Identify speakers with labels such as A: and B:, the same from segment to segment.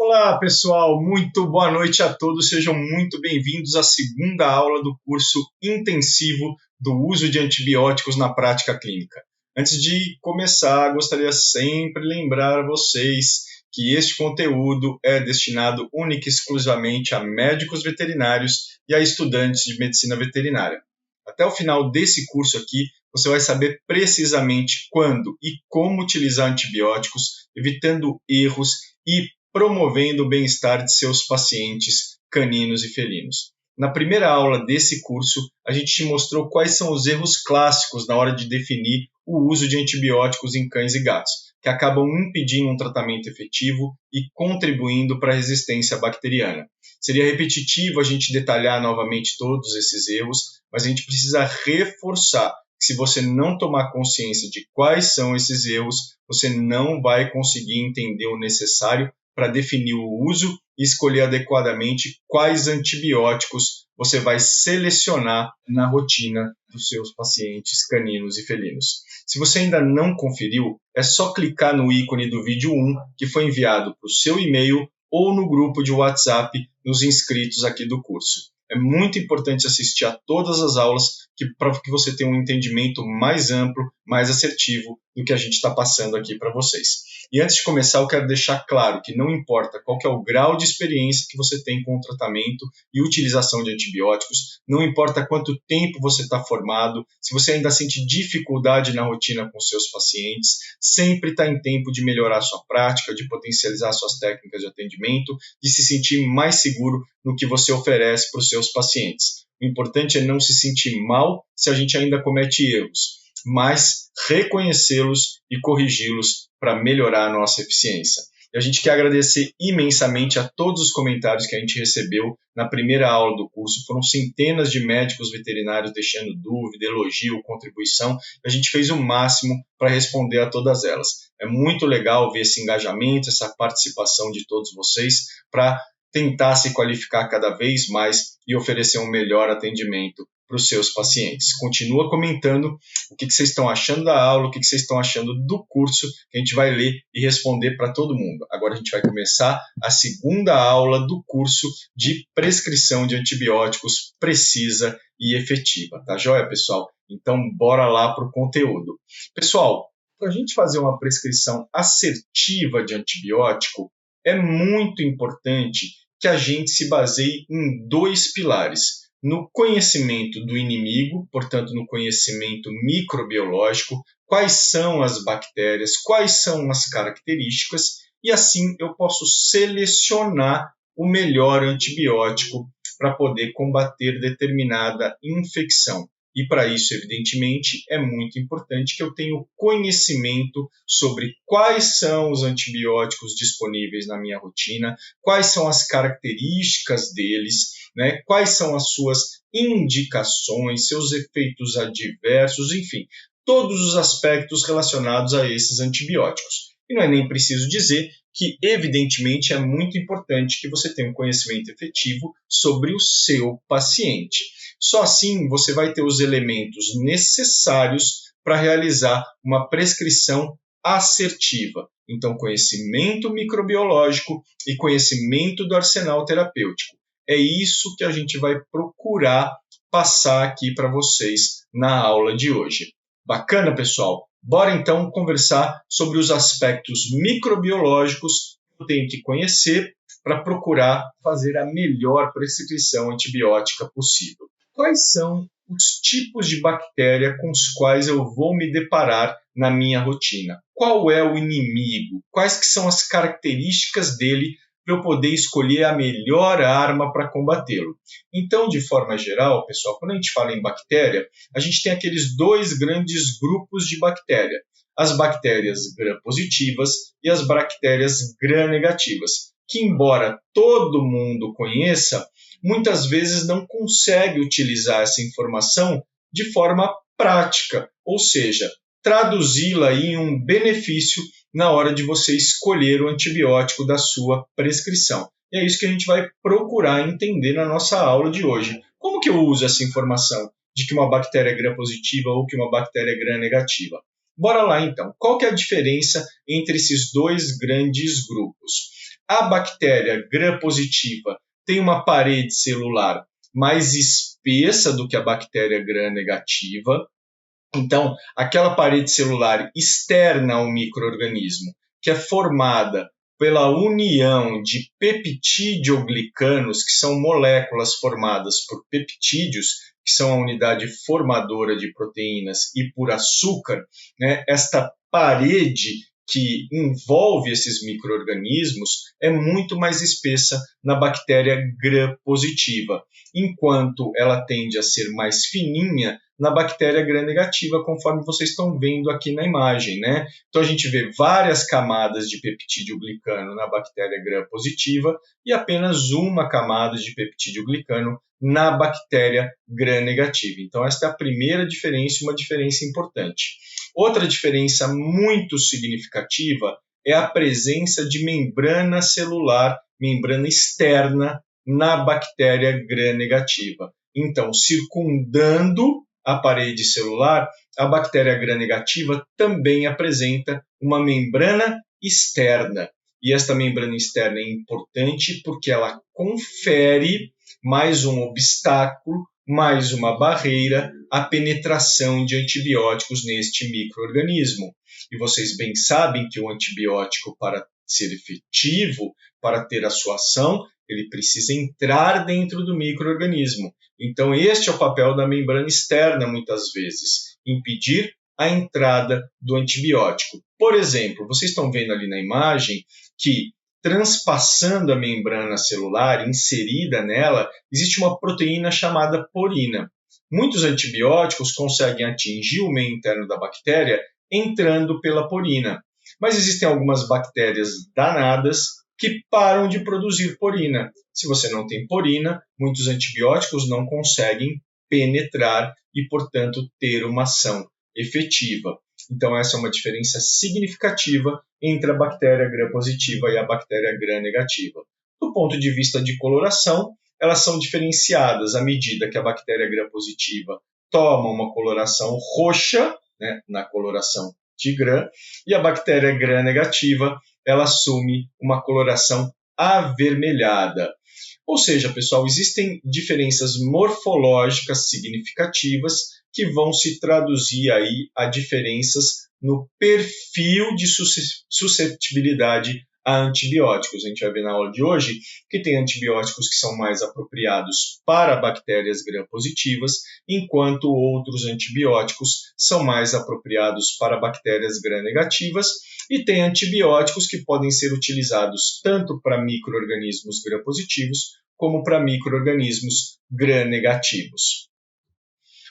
A: Olá, pessoal, muito boa noite a todos, sejam muito bem-vindos à segunda aula do curso intensivo do uso de antibióticos na prática clínica. Antes de começar, gostaria sempre de lembrar a vocês que este conteúdo é destinado única e exclusivamente a médicos veterinários e a estudantes de medicina veterinária. Até o final desse curso aqui, você vai saber precisamente quando e como utilizar antibióticos, evitando erros e promovendo o bem-estar de seus pacientes caninos e felinos. Na primeira aula desse curso, a gente te mostrou quais são os erros clássicos na hora de definir o uso de antibióticos em cães e gatos, que acabam impedindo um tratamento efetivo e contribuindo para a resistência bacteriana. Seria repetitivo a gente detalhar novamente todos esses erros, mas a gente precisa reforçar que se você não tomar consciência de quais são esses erros, você não vai conseguir entender o necessário para definir o uso e escolher adequadamente quais antibióticos você vai selecionar na rotina dos seus pacientes caninos e felinos. Se você ainda não conferiu, é só clicar no ícone do vídeo 1 que foi enviado para o seu e-mail ou no grupo de WhatsApp nos inscritos aqui do curso. É muito importante assistir a todas as aulas para que você tenha um entendimento mais amplo, mais assertivo do que a gente está passando aqui para vocês. E antes de começar, eu quero deixar claro que não importa qual que é o grau de experiência que você tem com o tratamento e utilização de antibióticos, não importa quanto tempo você está formado, se você ainda sente dificuldade na rotina com seus pacientes, sempre está em tempo de melhorar a sua prática, de potencializar suas técnicas de atendimento, de se sentir mais seguro no que você oferece para os seus pacientes. O importante é não se sentir mal se a gente ainda comete erros, mas reconhecê-los e corrigi-los para melhorar a nossa eficiência. E a gente quer agradecer imensamente a todos os comentários que a gente recebeu na primeira aula do curso. Foram centenas de médicos veterinários deixando dúvida, elogio, contribuição. A gente fez o máximo para responder a todas elas. É muito legal ver esse engajamento, essa participação de todos vocês para tentar se qualificar cada vez mais e oferecer um melhor atendimento para os seus pacientes. Continua comentando o que vocês estão achando da aula, o que vocês estão achando do curso, que a gente vai ler e responder para todo mundo. Agora a gente vai começar a segunda aula do curso de prescrição de antibióticos precisa e efetiva. Tá joia, pessoal? Então, bora lá para o conteúdo. Pessoal, para a gente fazer uma prescrição assertiva de antibiótico, é muito importante que a gente se baseie em dois pilares. No conhecimento do inimigo, portanto, no conhecimento microbiológico, quais são as bactérias, quais são as características, e assim eu posso selecionar o melhor antibiótico para poder combater determinada infecção. E para isso, evidentemente, é muito importante que eu tenha conhecimento sobre quais são os antibióticos disponíveis na minha rotina, quais são as características deles, né? Quais são as suas indicações, seus efeitos adversos, enfim, todos os aspectos relacionados a esses antibióticos. E não é nem preciso dizer que, evidentemente, é muito importante que você tenha um conhecimento efetivo sobre o seu paciente. Só assim você vai ter os elementos necessários para realizar uma prescrição assertiva. Então, conhecimento microbiológico e conhecimento do arsenal terapêutico. É isso que a gente vai procurar passar aqui para vocês na aula de hoje. Bacana, pessoal? Bora então conversar sobre os aspectos microbiológicos que eu tenho que conhecer para procurar fazer a melhor prescrição antibiótica possível. Quais são os tipos de bactéria com os quais eu vou me deparar na minha rotina? Qual é o inimigo? Quais que são as características dele para eu poder escolher a melhor arma para combatê-lo? Então, de forma geral, pessoal, quando a gente fala em bactéria, a gente tem aqueles dois grandes grupos de bactéria. As bactérias gram-positivas e as bactérias gram-negativas, que embora todo mundo conheça, muitas vezes não consegue utilizar essa informação de forma prática, ou seja, traduzi-la em um benefício na hora de você escolher o antibiótico da sua prescrição. E é isso que a gente vai procurar entender na nossa aula de hoje. Como que eu uso essa informação de que uma bactéria é gram-positiva ou que uma bactéria é gram-negativa? Bora lá então. Qual que é a diferença entre esses dois grandes grupos? A bactéria gram-positiva tem uma parede celular mais espessa do que a bactéria gram-negativa. Então, aquela parede celular externa ao microorganismo, que é formada pela união de peptidioglicanos, que são moléculas formadas por peptídeos, que são a unidade formadora de proteínas, e por açúcar, né? Esta parede que envolve esses micro-organismos é muito mais espessa na bactéria gram-positiva, enquanto ela tende a ser mais fininha na bactéria gram-negativa, conforme vocês estão vendo aqui na imagem, né? Então, a gente vê várias camadas de peptídeo-glicano na bactéria gram-positiva e apenas uma camada de peptídeo-glicano na bactéria gram-negativa. Então, esta é a primeira diferença, uma diferença importante. Outra diferença muito significativa é a presença de membrana celular, membrana externa, na bactéria gram-negativa. Então, circundando a parede celular, a bactéria gram-negativa também apresenta uma membrana externa. E esta membrana externa é importante porque ela confere mais um obstáculo, mais uma barreira à penetração de antibióticos neste microorganismo. E vocês bem sabem que o antibiótico, para ser efetivo, para ter a sua ação, ele precisa entrar dentro do microorganismo. Então, este é o papel da membrana externa, muitas vezes, impedir a entrada do antibiótico. Por exemplo, vocês estão vendo ali na imagem que, transpassando a membrana celular, inserida nela, existe uma proteína chamada porina. Muitos antibióticos conseguem atingir o meio interno da bactéria entrando pela porina. Mas existem algumas bactérias danadas que param de produzir porina. Se você não tem porina, muitos antibióticos não conseguem penetrar e, portanto, ter uma ação efetiva. Então, essa é uma diferença significativa entre a bactéria gram-positiva e a bactéria gram-negativa. Do ponto de vista de coloração, elas são diferenciadas à medida que a bactéria gram-positiva toma uma coloração roxa, né, na coloração de gram, e a bactéria gram-negativa ela assume uma coloração avermelhada. Ou seja, pessoal, existem diferenças morfológicas significativas que vão se traduzir aí a diferenças no perfil de suscetibilidade a antibióticos. A gente vai ver na aula de hoje que tem antibióticos que são mais apropriados para bactérias gram-positivas, enquanto outros antibióticos são mais apropriados para bactérias gram-negativas, e tem antibióticos que podem ser utilizados tanto para micro-organismos gram-positivos como para micro-organismos gram-negativos.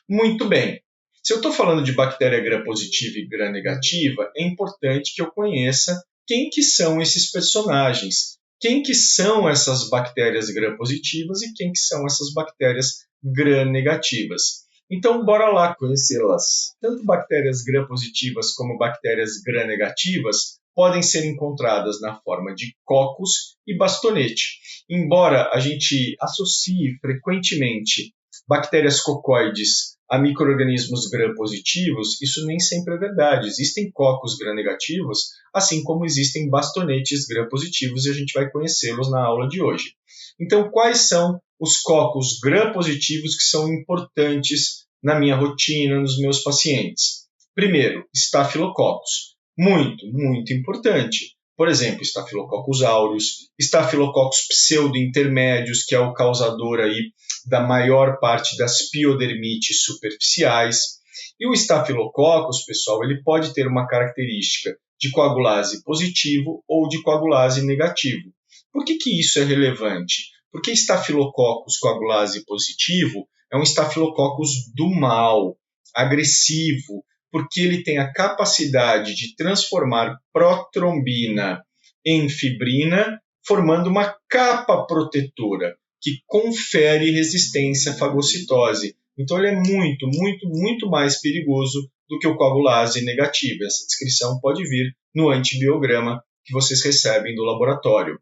A: Muito bem. Se eu estou falando de bactéria gram-positiva e gram-negativa, é importante que eu conheça quem que são esses personagens, quem que são essas bactérias gram-positivas e quem que são essas bactérias gram-negativas. Então, bora lá conhecê-las. Tanto bactérias gram-positivas como bactérias gram-negativas podem ser encontradas na forma de cocos e bastonete. Embora a gente associe frequentemente bactérias cocoides a micro-organismos gram-positivos, isso nem sempre é verdade. Existem cocos gram-negativos, assim como existem bastonetes gram-positivos, e a gente vai conhecê-los na aula de hoje. Então, quais são os cocos gram-positivos que são importantes na minha rotina, nos meus pacientes? Primeiro, estafilococcus. Muito importante. Por exemplo, Staphylococcus aureus, Staphylococcus pseudo-intermédios, que é o causador aí da maior parte das piodermites superficiais. E o Staphylococcus, pessoal, ele pode ter uma característica de coagulase positivo ou de coagulase negativo. Por que isso é relevante? Porque Staphylococcus coagulase positivo é um Staphylococcus do mal, agressivo, porque ele tem a capacidade de transformar protrombina em fibrina, formando uma capa protetora que confere resistência à fagocitose. Então, ele é muito mais perigoso do que o coagulase negativo. Essa descrição pode vir no antibiograma que vocês recebem do laboratório.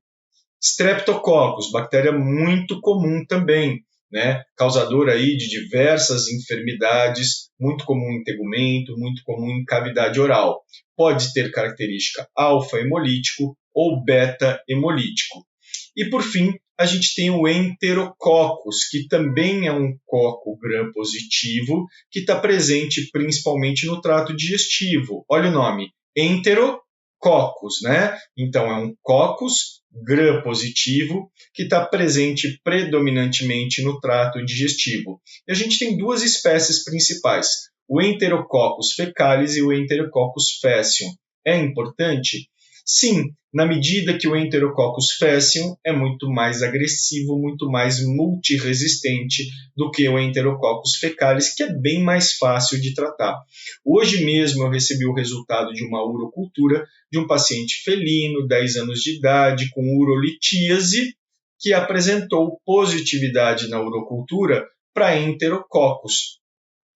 A: Streptococcus, bactéria muito comum também, né? Causador aí de diversas enfermidades, muito comum em tegumento, muito comum em cavidade oral. Pode ter característica alfa-hemolítico ou beta-hemolítico. E, por fim, a gente tem o Enterococcus, que também é um coco gram-positivo, que está presente principalmente no trato digestivo. Olha o nome, Enterococcus, né? Então, é um coccus gram-positivo que está presente predominantemente no trato digestivo. E a gente tem duas espécies principais, o Enterococcus fecalis e o Enterococcus faecium. É importante? Sim, na medida que o Enterococcus faecium é muito mais agressivo, muito mais multiresistente do que o Enterococcus fecalis, que é bem mais fácil de tratar. Hoje mesmo eu recebi o resultado de uma urocultura de um paciente felino, 10 anos de idade, com urolitíase, que apresentou positividade na urocultura para Enterococcus.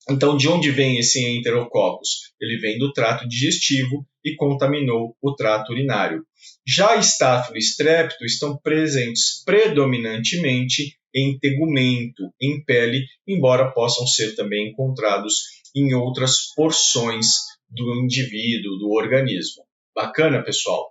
A: Então, de onde vem esse Enterococcus? Ele vem do trato digestivo e contaminou o trato urinário. Já Staphylo e Strepto estão presentes predominantemente em tegumento, em pele, embora possam ser também encontrados em outras porções do indivíduo, do organismo. Bacana, pessoal?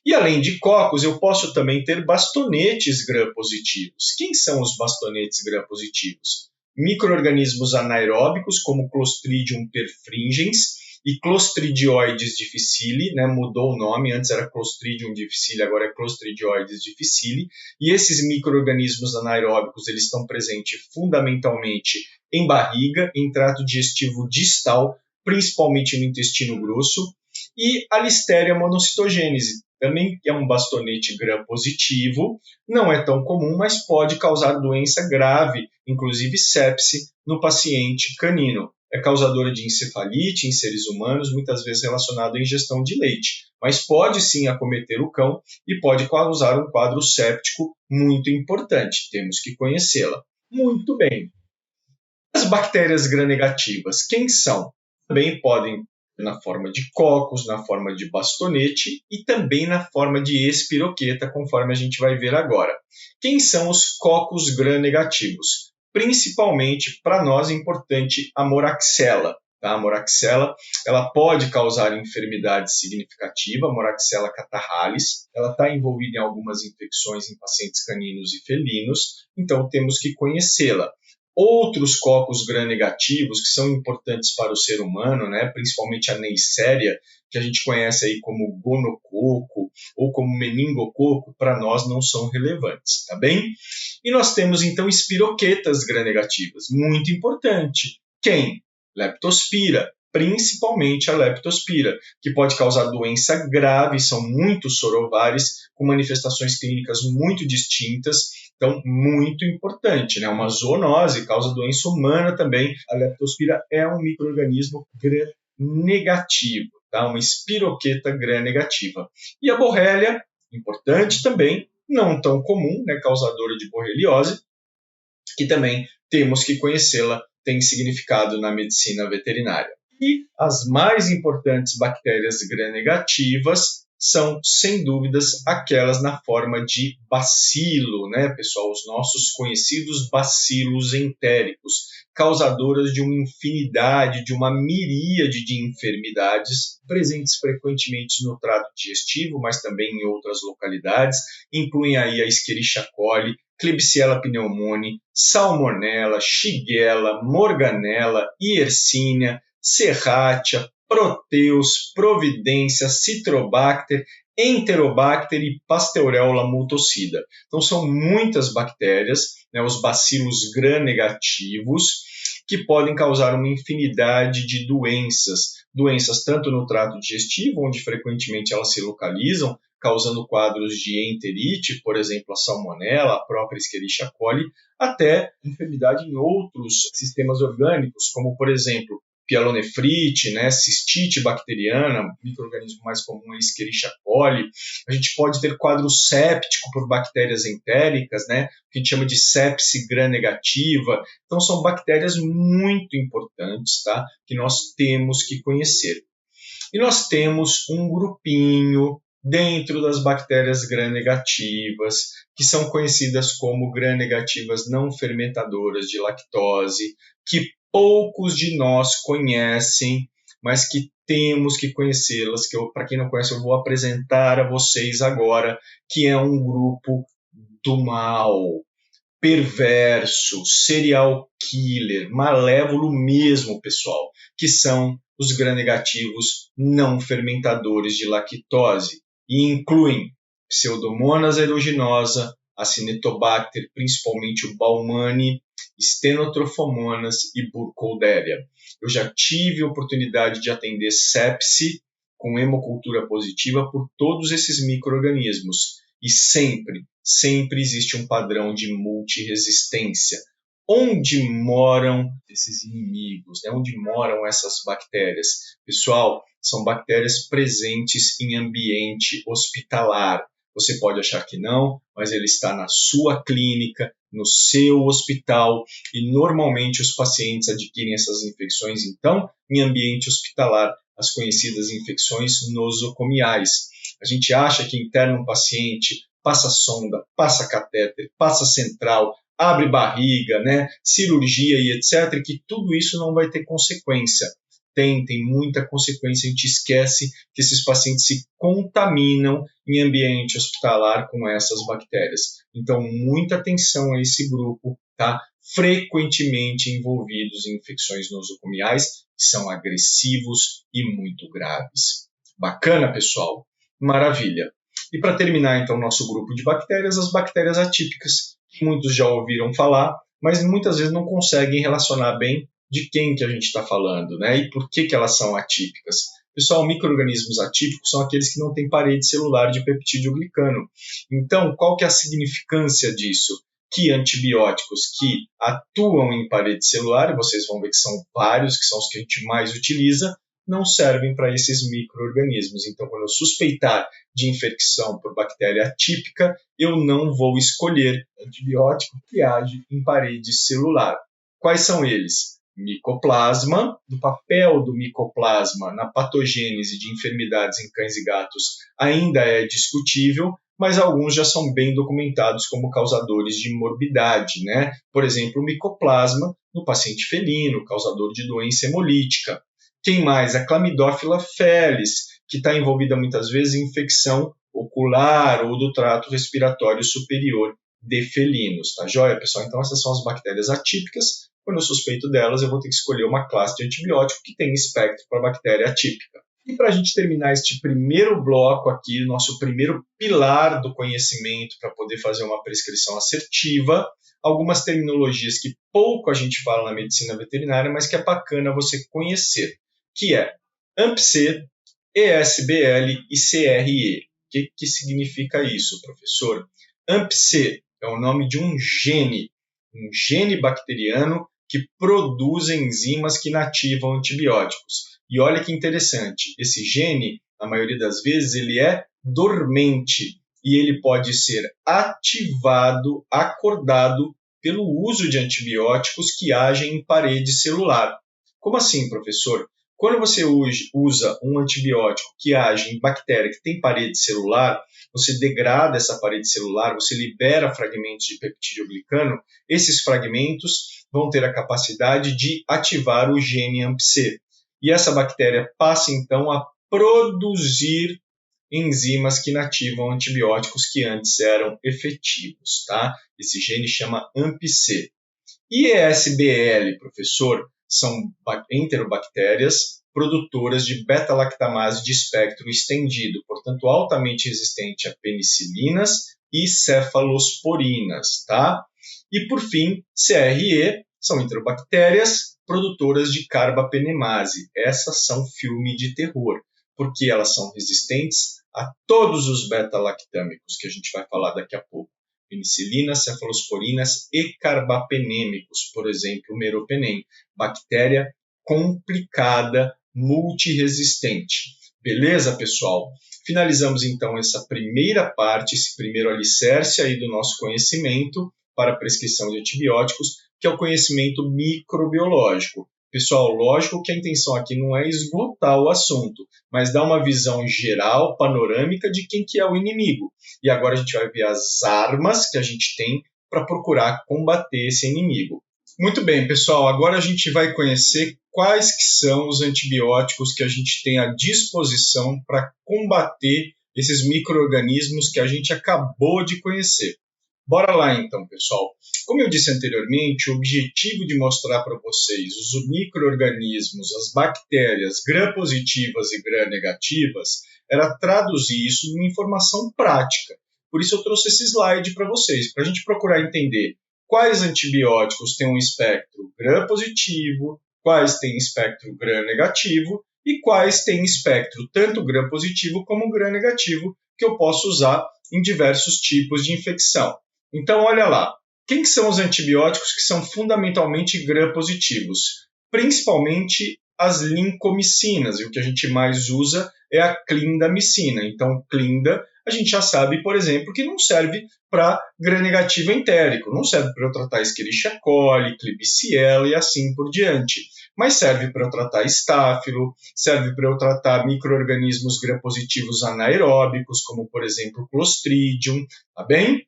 A: E além de cocos, eu posso também ter bastonetes gram-positivos. Quem são os bastonetes gram-positivos? Micro-organismos anaeróbicos, como Clostridium perfringens e Clostridioides difficile, né? Mudou o nome, antes era Clostridium difficile, agora é Clostridioides difficile. E esses micro-organismos anaeróbicos eles estão presentes fundamentalmente em barriga, em trato digestivo distal, principalmente no intestino grosso, e a Listeria monocytogenes, também é um bastonete gram-positivo, não é tão comum, mas pode causar doença grave, inclusive sepse, no paciente canino. É causadora de encefalite em seres humanos, muitas vezes relacionada à ingestão de leite, mas pode sim acometer o cão e pode causar um quadro séptico muito importante. Temos que conhecê-la. Muito bem. As bactérias gram-negativas, quem são? Também podem na forma de cocos, na forma de bastonete e também na forma de espiroqueta, conforme a gente vai ver agora. Quem são os cocos gram-negativos? Principalmente, para nós, é importante a moraxella. Tá? A moraxella ela pode causar enfermidade significativa, a moraxella catarrhalis. Ela está envolvida em algumas infecções em pacientes caninos e felinos, então temos que conhecê-la. Outros cocos gram-negativos que são importantes para o ser humano, né, principalmente a Neisseria, que a gente conhece aí como gonococo ou como meningococo, para nós não são relevantes, tá bem? E nós temos então espiroquetas gram-negativas, muito importante. Quem? Leptospira, principalmente a leptospira, que pode causar doença grave, são muito sorovares, com manifestações clínicas muito distintas. Então, muito importante, né? Uma zoonose, causa doença humana também. A leptospira é um micro-organismo gram-negativo, tá? Uma espiroqueta gram-negativa. E a borrelia, importante também, não tão comum, né? Causadora de borreliose, que também temos que conhecê-la, tem significado na medicina veterinária. E as mais importantes bactérias gram-negativas são, sem dúvidas, aquelas na forma de bacilo, né, pessoal? Os nossos conhecidos bacilos entéricos, causadoras de uma infinidade, de uma miríade de enfermidades, presentes frequentemente no trato digestivo, mas também em outras localidades, incluem aí a Escherichia coli, Klebsiella pneumoniae, Salmonella, Shigella, Morganella, Yersinia, Serratia, Proteus, Providência, Citrobacter, Enterobacter e Pasteurella multocida. Então, são muitas bactérias, né, os bacilos gram-negativos, que podem causar uma infinidade de doenças tanto no trato digestivo, onde frequentemente elas se localizam, causando quadros de enterite, por exemplo, a salmonella, a própria Escherichia coli, até enfermidade em outros sistemas orgânicos, como, por exemplo, pielonefrite, né, cistite bacteriana, micro-organismo mais comum é a Escherichia coli. A gente pode ter quadro séptico por bactérias entéricas, né, que a gente chama de sepse gram-negativa. Então, são bactérias muito importantes, tá, que nós temos que conhecer. E nós temos um grupinho dentro das bactérias gram-negativas, que são conhecidas como gram-negativas não fermentadoras de lactose, que poucos de nós conhecem, mas que temos que conhecê-las, que para quem não conhece eu vou apresentar a vocês agora, que é um grupo do mal, perverso, serial killer, malévolo mesmo, pessoal, que são os gram-negativos não fermentadores de lactose, e incluem Pseudomonas aeruginosa, Acinetobacter, principalmente o Baumannii, Stenotrophomonas e Burkholderia. Eu já tive a oportunidade de atender sepse com hemocultura positiva por todos esses micro-organismos, e sempre existe um padrão de multiresistência. Onde moram esses inimigos? Né? Onde moram essas bactérias? Pessoal, são bactérias presentes em ambiente hospitalar. Você pode achar que não, mas ele está na sua clínica, no seu hospital, e normalmente os pacientes adquirem essas infecções, então, em ambiente hospitalar, as conhecidas infecções nosocomiais. A gente acha que interna um paciente, passa sonda, passa catéter, passa central, abre barriga, né, cirurgia e etc., que tudo isso não vai ter consequência. Tem muita consequência, a gente esquece que esses pacientes se contaminam em ambiente hospitalar com essas bactérias. Então, muita atenção a esse grupo, tá? Frequentemente envolvidos em infecções nosocomiais, que são agressivos e muito graves. Bacana, pessoal? Maravilha! E para terminar, então, nosso grupo de bactérias, as bactérias atípicas, que muitos já ouviram falar, mas muitas vezes não conseguem relacionar bem de quem que a gente está falando, né? E por que elas são atípicas. Pessoal, micro-organismos atípicos são aqueles que não têm parede celular de peptídeo glicano. Então, qual que é a significância disso? Que antibióticos que atuam em parede celular, e vocês vão ver que são vários, que são os que a gente mais utiliza, não servem para esses micro-organismos. Então, quando eu suspeitar de infecção por bactéria atípica, eu não vou escolher antibiótico que age em parede celular. Quais são eles? Micoplasma, do papel do micoplasma na patogênese de enfermidades em cães e gatos ainda é discutível, mas alguns já são bem documentados como causadores de morbidade, né? Por exemplo, o micoplasma no paciente felino, causador de doença hemolítica. Quem mais? A Chlamydophila felis, que está envolvida muitas vezes em infecção ocular ou do trato respiratório superior de felinos, tá joia, pessoal? Então essas são as bactérias atípicas. Quando eu suspeito delas, eu vou ter que escolher uma classe de antibiótico que tem espectro para bactéria atípica. E para a gente terminar este primeiro bloco aqui, nosso primeiro pilar do conhecimento para poder fazer uma prescrição assertiva, algumas terminologias que pouco a gente fala na medicina veterinária, mas que é bacana você conhecer, que é AMP-C, ESBL e CRE. O que significa isso, professor? AMP-C é o nome de um gene bacteriano que produz enzimas que inativam antibióticos. E olha que interessante, esse gene, na maioria das vezes, ele é dormente e ele pode ser ativado, acordado pelo uso de antibióticos que agem em parede celular. Como assim, professor? Quando você usa um antibiótico que age em bactéria que tem parede celular, você degrada essa parede celular, você libera fragmentos de peptídeo glicano, esses fragmentos vão ter a capacidade de ativar o gene AMP-C. E essa bactéria passa, então, a produzir enzimas que inativam antibióticos que antes eram efetivos, tá? Esse gene chama AMP-C. E ESBL, professor, são enterobactérias produtoras de beta-lactamase de espectro estendido, portanto, altamente resistente a penicilinas e cefalosporinas, tá? E, por fim, CRE são enterobactérias produtoras de carbapenemase. Essas são filme de terror, porque elas são resistentes a todos os beta-lactâmicos, que a gente vai falar daqui a pouco. Penicilinas, cefalosporinas e carbapenêmicos, por exemplo, o meropenem. Bactéria complicada, multiresistente. Beleza, pessoal? Finalizamos, então, essa primeira parte, esse primeiro alicerce aí do nosso conhecimento para a prescrição de antibióticos, que é o conhecimento microbiológico. Pessoal, lógico que a intenção aqui não é esgotar o assunto, mas dar uma visão geral, panorâmica de quem que é o inimigo. E agora a gente vai ver as armas que a gente tem para procurar combater esse inimigo. Muito bem, pessoal, agora a gente vai conhecer quais que são os antibióticos que a gente tem à disposição para combater esses micro-organismos que a gente acabou de conhecer. Bora lá então, pessoal. Como eu disse anteriormente, o objetivo de mostrar para vocês os micro-organismos, as bactérias gram-positivas e gram-negativas, era traduzir isso numa informação prática. Por isso eu trouxe esse slide para vocês, para a gente procurar entender quais antibióticos têm um espectro gram-positivo, quais têm espectro gram-negativo e quais têm espectro tanto gram-positivo como gram-negativo, que eu posso usar em diversos tipos de infecção. Então, olha lá, quem são os antibióticos que são fundamentalmente gram-positivos? Principalmente as lincomicinas, e o que a gente mais usa é a clindamicina. Então, clinda, a gente já sabe, por exemplo, que não serve para gram-negativo entérico, não serve para eu tratar Escherichia coli, Klebsiella e assim por diante. Mas serve para eu tratar estáfilo, serve para eu tratar micro-organismos gram-positivos anaeróbicos, como, por exemplo, Clostridium, tá bem?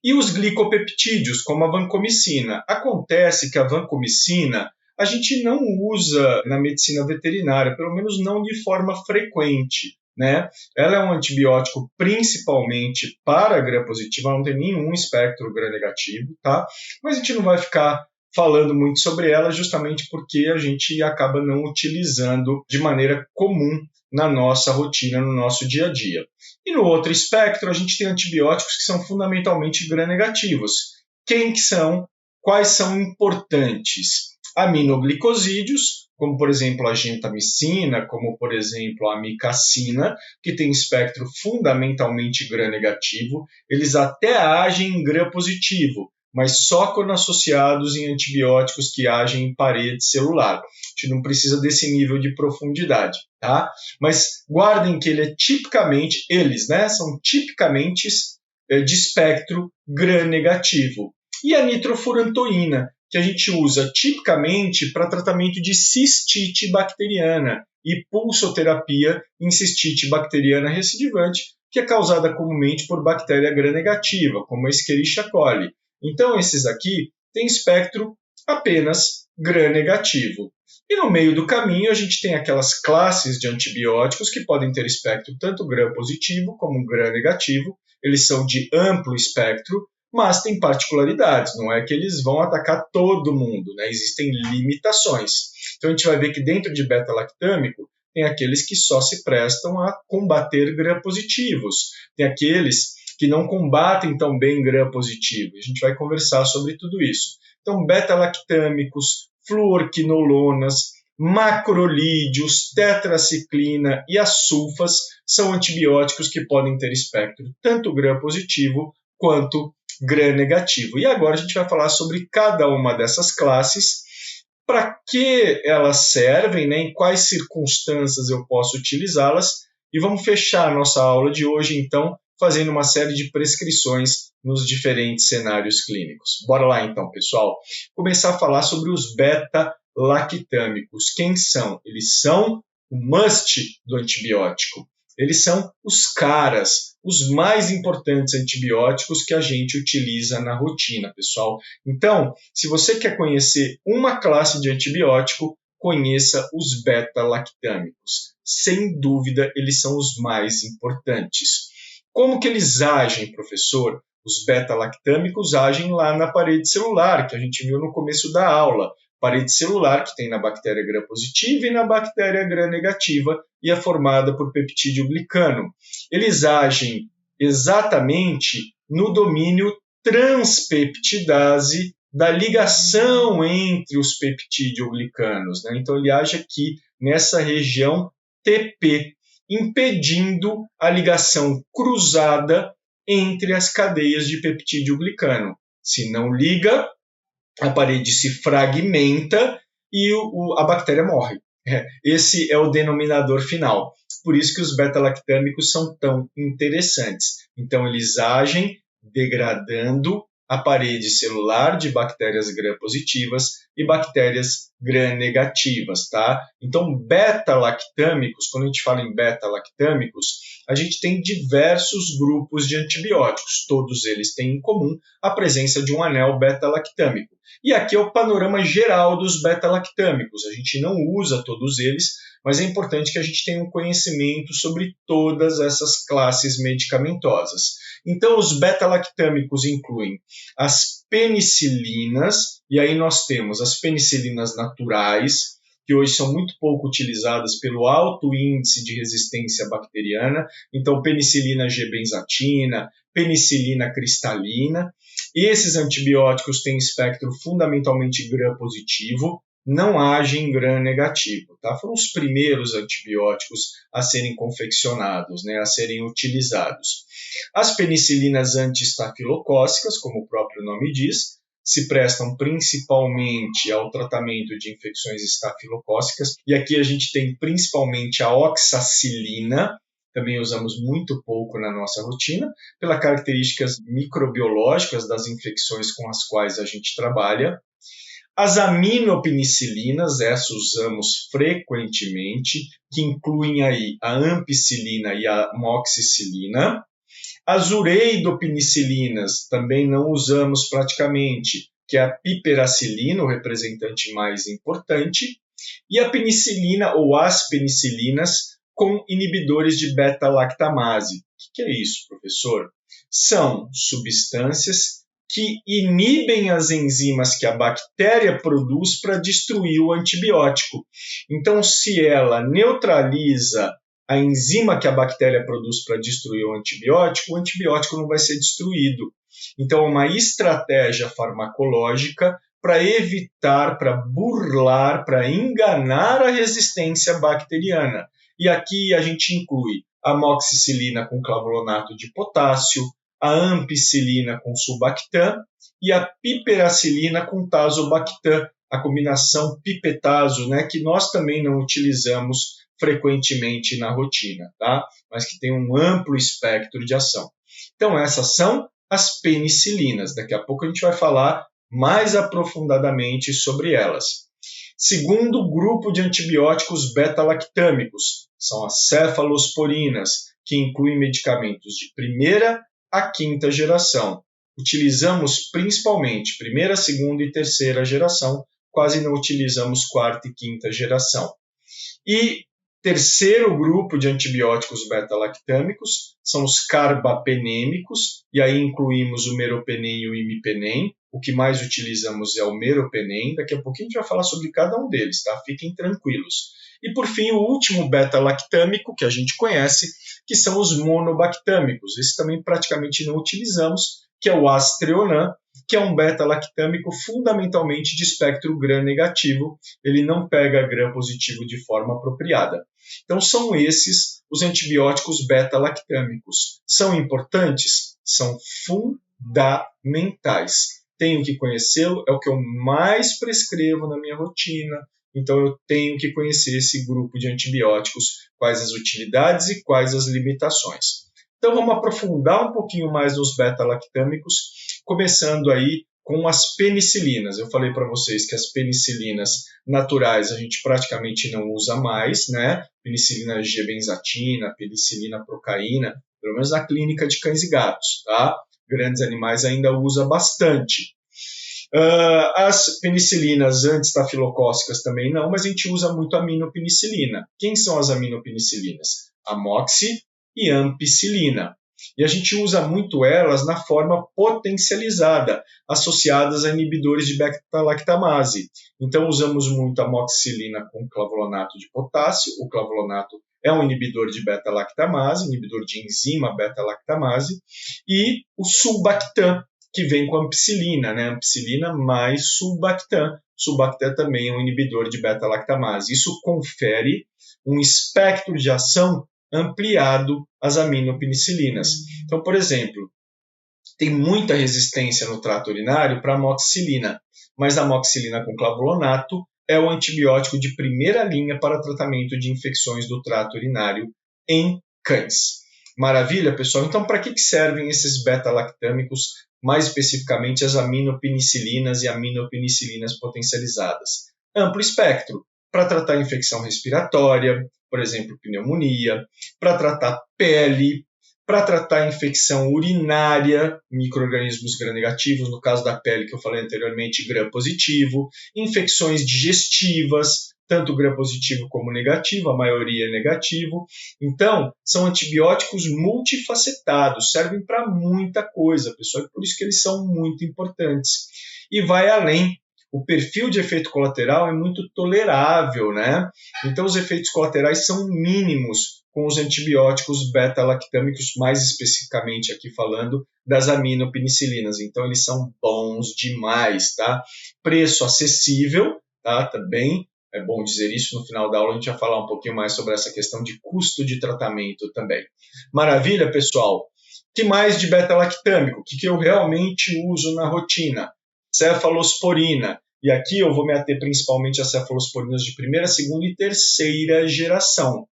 A: E os glicopeptídeos, como a vancomicina. Acontece que a vancomicina a gente não usa na medicina veterinária, pelo menos não de forma frequente, né? Ela é um antibiótico principalmente para gram-positiva, não tem nenhum espectro gram-negativo, tá? Mas a gente não vai ficar falando muito sobre ela justamente porque a gente acaba não utilizando de maneira comum na nossa rotina, no nosso dia a dia. E no outro espectro, a gente tem antibióticos que são fundamentalmente gram-negativos. Quem que são? Quais são importantes? Aminoglicosídeos, como por exemplo a gentamicina, como por exemplo a amicacina, que tem espectro fundamentalmente gram-negativo. Eles até agem em gram-positivo, mas só quando associados em antibióticos que agem em parede celular. A gente não precisa desse nível de profundidade, tá? Mas guardem que são tipicamente de espectro gram-negativo. E a nitrofurantoína, que a gente usa tipicamente para tratamento de cistite bacteriana e pulsoterapia em cistite bacteriana recidivante, que é causada comumente por bactéria gram-negativa, como a Escherichia coli. Então, esses aqui têm espectro apenas gram-negativo. E no meio do caminho, a gente tem aquelas classes de antibióticos que podem ter espectro tanto gram-positivo como gram-negativo. Eles são de amplo espectro, mas tem particularidades. Não é que eles vão atacar todo mundo, né? Existem limitações. Então, a gente vai ver que dentro de beta-lactâmico, tem aqueles que só se prestam a combater gram-positivos. Tem aqueles que não combatem tão bem gram-positivo. A gente vai conversar sobre tudo isso. Então, beta-lactâmicos, fluorquinolonas, macrolídeos, tetraciclina e as sulfas são antibióticos que podem ter espectro tanto gram-positivo quanto gram-negativo. E agora a gente vai falar sobre cada uma dessas classes, para que elas servem, né, em quais circunstâncias eu posso utilizá-las, e vamos fechar a nossa aula de hoje, então, fazendo uma série de prescrições nos diferentes cenários clínicos. Bora lá então, pessoal. Começar a falar sobre os beta-lactâmicos. Quem são? Eles são o must do antibiótico. Eles são os caras, os mais importantes antibióticos que a gente utiliza na rotina, pessoal. Então, se você quer conhecer uma classe de antibiótico, conheça os beta-lactâmicos. Sem dúvida, eles são os mais importantes. Como que eles agem, professor? Os beta-lactâmicos agem lá na parede celular, que a gente viu no começo da aula. Parede celular que tem na bactéria gram-positiva e na bactéria gram-negativa e é formada por peptídeo glicano. Eles agem exatamente no domínio transpeptidase da ligação entre os peptídeo-glicanos, né? Então, ele age aqui nessa região TP, impedindo a ligação cruzada entre as cadeias de peptídeo-glicano. Se não liga, a parede se fragmenta e a bactéria morre. Esse é o denominador final. Por isso que os beta-lactâmicos são tão interessantes. Então, eles agem degradando a parede celular de bactérias gram-positivas e bactérias gram-negativas, tá? Então, beta-lactâmicos, quando a gente fala em beta-lactâmicos, a gente tem diversos grupos de antibióticos. Todos eles têm em comum a presença de um anel beta-lactâmico. E aqui é o panorama geral dos beta-lactâmicos. A gente não usa todos eles, mas é importante que a gente tenha um conhecimento sobre todas essas classes medicamentosas. Então, os beta-lactâmicos incluem as penicilinas, e aí nós temos as penicilinas naturais, que hoje são muito pouco utilizadas pelo alto índice de resistência bacteriana. Então, penicilina G-benzatina, penicilina cristalina. E esses antibióticos têm espectro fundamentalmente gram-positivo, não agem em gram-negativo. Tá? Foram os primeiros antibióticos a serem confeccionados, né, a serem utilizados. As penicilinas anti-estafilocócicas, como o próprio nome diz, se prestam principalmente ao tratamento de infecções estafilocócicas. E aqui a gente tem principalmente a oxacilina, também usamos muito pouco na nossa rotina, pelas características microbiológicas das infecções com as quais a gente trabalha. As aminopenicilinas, essas usamos frequentemente, que incluem aí a ampicilina e a moxicilina. As ureidopenicilinas também não usamos praticamente, que é a piperacilina, o representante mais importante, e a penicilina ou as penicilinas com inibidores de beta-lactamase. O que é isso, professor? São substâncias que inibem as enzimas que a bactéria produz para destruir o antibiótico. Então, se ela neutraliza a enzima que a bactéria produz para destruir o antibiótico não vai ser destruído. Então, é uma estratégia farmacológica para evitar, para burlar, para enganar a resistência bacteriana. E aqui a gente inclui a moxicilina com clavulato de potássio, a ampicilina com sulbactam e a piperacilina com tazobactam, a combinação pipetazo, né, que nós também não utilizamos frequentemente na rotina, tá? Mas que tem um amplo espectro de ação. Então, essas são as penicilinas. Daqui a pouco a gente vai falar mais aprofundadamente sobre elas. Segundo grupo de antibióticos beta-lactâmicos são as cefalosporinas, que incluem medicamentos de primeira a quinta geração. Utilizamos principalmente primeira, segunda e terceira geração, quase não utilizamos quarta e quinta geração. E terceiro grupo de antibióticos beta-lactâmicos são os carbapenêmicos, e aí incluímos o meropenem e o imipenem. O que mais utilizamos é o meropenem. Daqui a pouquinho a gente vai falar sobre cada um deles, tá? Fiquem tranquilos. E por fim, o último beta-lactâmico que a gente conhece, que são os monobactâmicos. Esse também praticamente não utilizamos, que é o Aztreonam, que é um beta-lactâmico fundamentalmente de espectro gram-negativo. Ele não pega gram-positivo de forma apropriada. Então, são esses os antibióticos beta-lactâmicos. São importantes? São fundamentais. Tenho que conhecê-lo, é o que eu mais prescrevo na minha rotina. Então, eu tenho que conhecer esse grupo de antibióticos, quais as utilidades e quais as limitações. Então, vamos aprofundar um pouquinho mais nos beta-lactâmicos, começando aí com as penicilinas. Eu falei para vocês que as penicilinas naturais a gente praticamente não usa mais, né? Penicilina G-benzatina, penicilina procaína, pelo menos na clínica de cães e gatos, tá? Grandes animais ainda usa bastante. As penicilinas anti-estafilocócicas também não, mas a gente usa muito aminopenicilina. Quem são as aminopenicilinas? Amoxi e ampicilina. E a gente usa muito elas na forma potencializada, associadas a inibidores de beta-lactamase. Então, usamos muito a amoxicilina com clavulato de potássio. O clavulato é um inibidor de beta-lactamase, inibidor de enzima beta-lactamase, e o sulbactam, que vem com a ampicilina, né? Ampicilina mais sulbactam. Sulbactam também é um inibidor de beta-lactamase. Isso confere um espectro de ação ampliado às aminopenicilinas. Então, por exemplo, tem muita resistência no trato urinário para a amoxicilina, mas a amoxicilina com clavulato é o antibiótico de primeira linha para tratamento de infecções do trato urinário em cães. Maravilha, pessoal? Então, para que servem esses beta-lactâmicos, mais especificamente as aminopenicilinas e aminopenicilinas potencializadas? Amplo espectro, para tratar infecção respiratória, por exemplo, pneumonia, para tratar pele, para tratar infecção urinária, micro-organismos gram-negativos, no caso da pele que eu falei anteriormente, gram-positivo, infecções digestivas, tanto gram-positivo como negativo, a maioria é negativo. Então, são antibióticos multifacetados, servem para muita coisa, pessoal, e por isso que eles são muito importantes. E vai além. O perfil de efeito colateral é muito tolerável, né? Então, os efeitos colaterais são mínimos com os antibióticos beta-lactâmicos, mais especificamente aqui falando das aminopenicilinas. Então, eles são bons demais, tá? Preço acessível, tá? Também é bom dizer isso. No final da aula a gente vai falar um pouquinho mais sobre essa questão de custo de tratamento também. Maravilha, pessoal? O que mais de beta-lactâmico? O que eu realmente uso na rotina? Cefalosporina. E aqui eu vou me ater principalmente às cefalosporinas de primeira, segunda e terceira geração.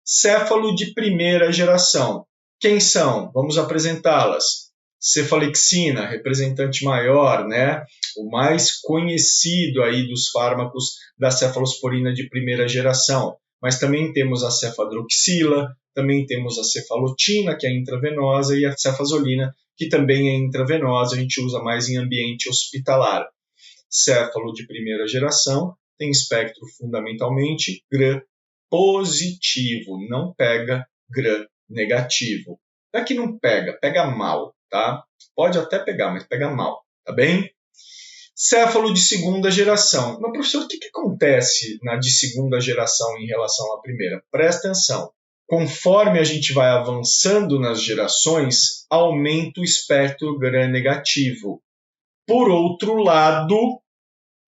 A: Céfalo de primeira geração. Quem são? Vamos apresentá-las. Cefalexina, representante maior, né? O mais conhecido aí dos fármacos da cefalosporina de primeira geração. Mas também temos a cefadroxila, também temos a cefalotina, que é intravenosa, e a cefazolina, que também é intravenosa, a gente usa mais em ambiente hospitalar. Céfalo de primeira geração tem espectro fundamentalmente gram positivo, não pega gram negativo. Não é que não pega, pega mal, tá? Pode até pegar, mas pega mal, tá bem? Céfalo de segunda geração. Mas, professor, o que acontece na de segunda geração em relação à primeira? Presta atenção. Conforme a gente vai avançando nas gerações, aumenta o espectro gram-negativo. Por outro lado,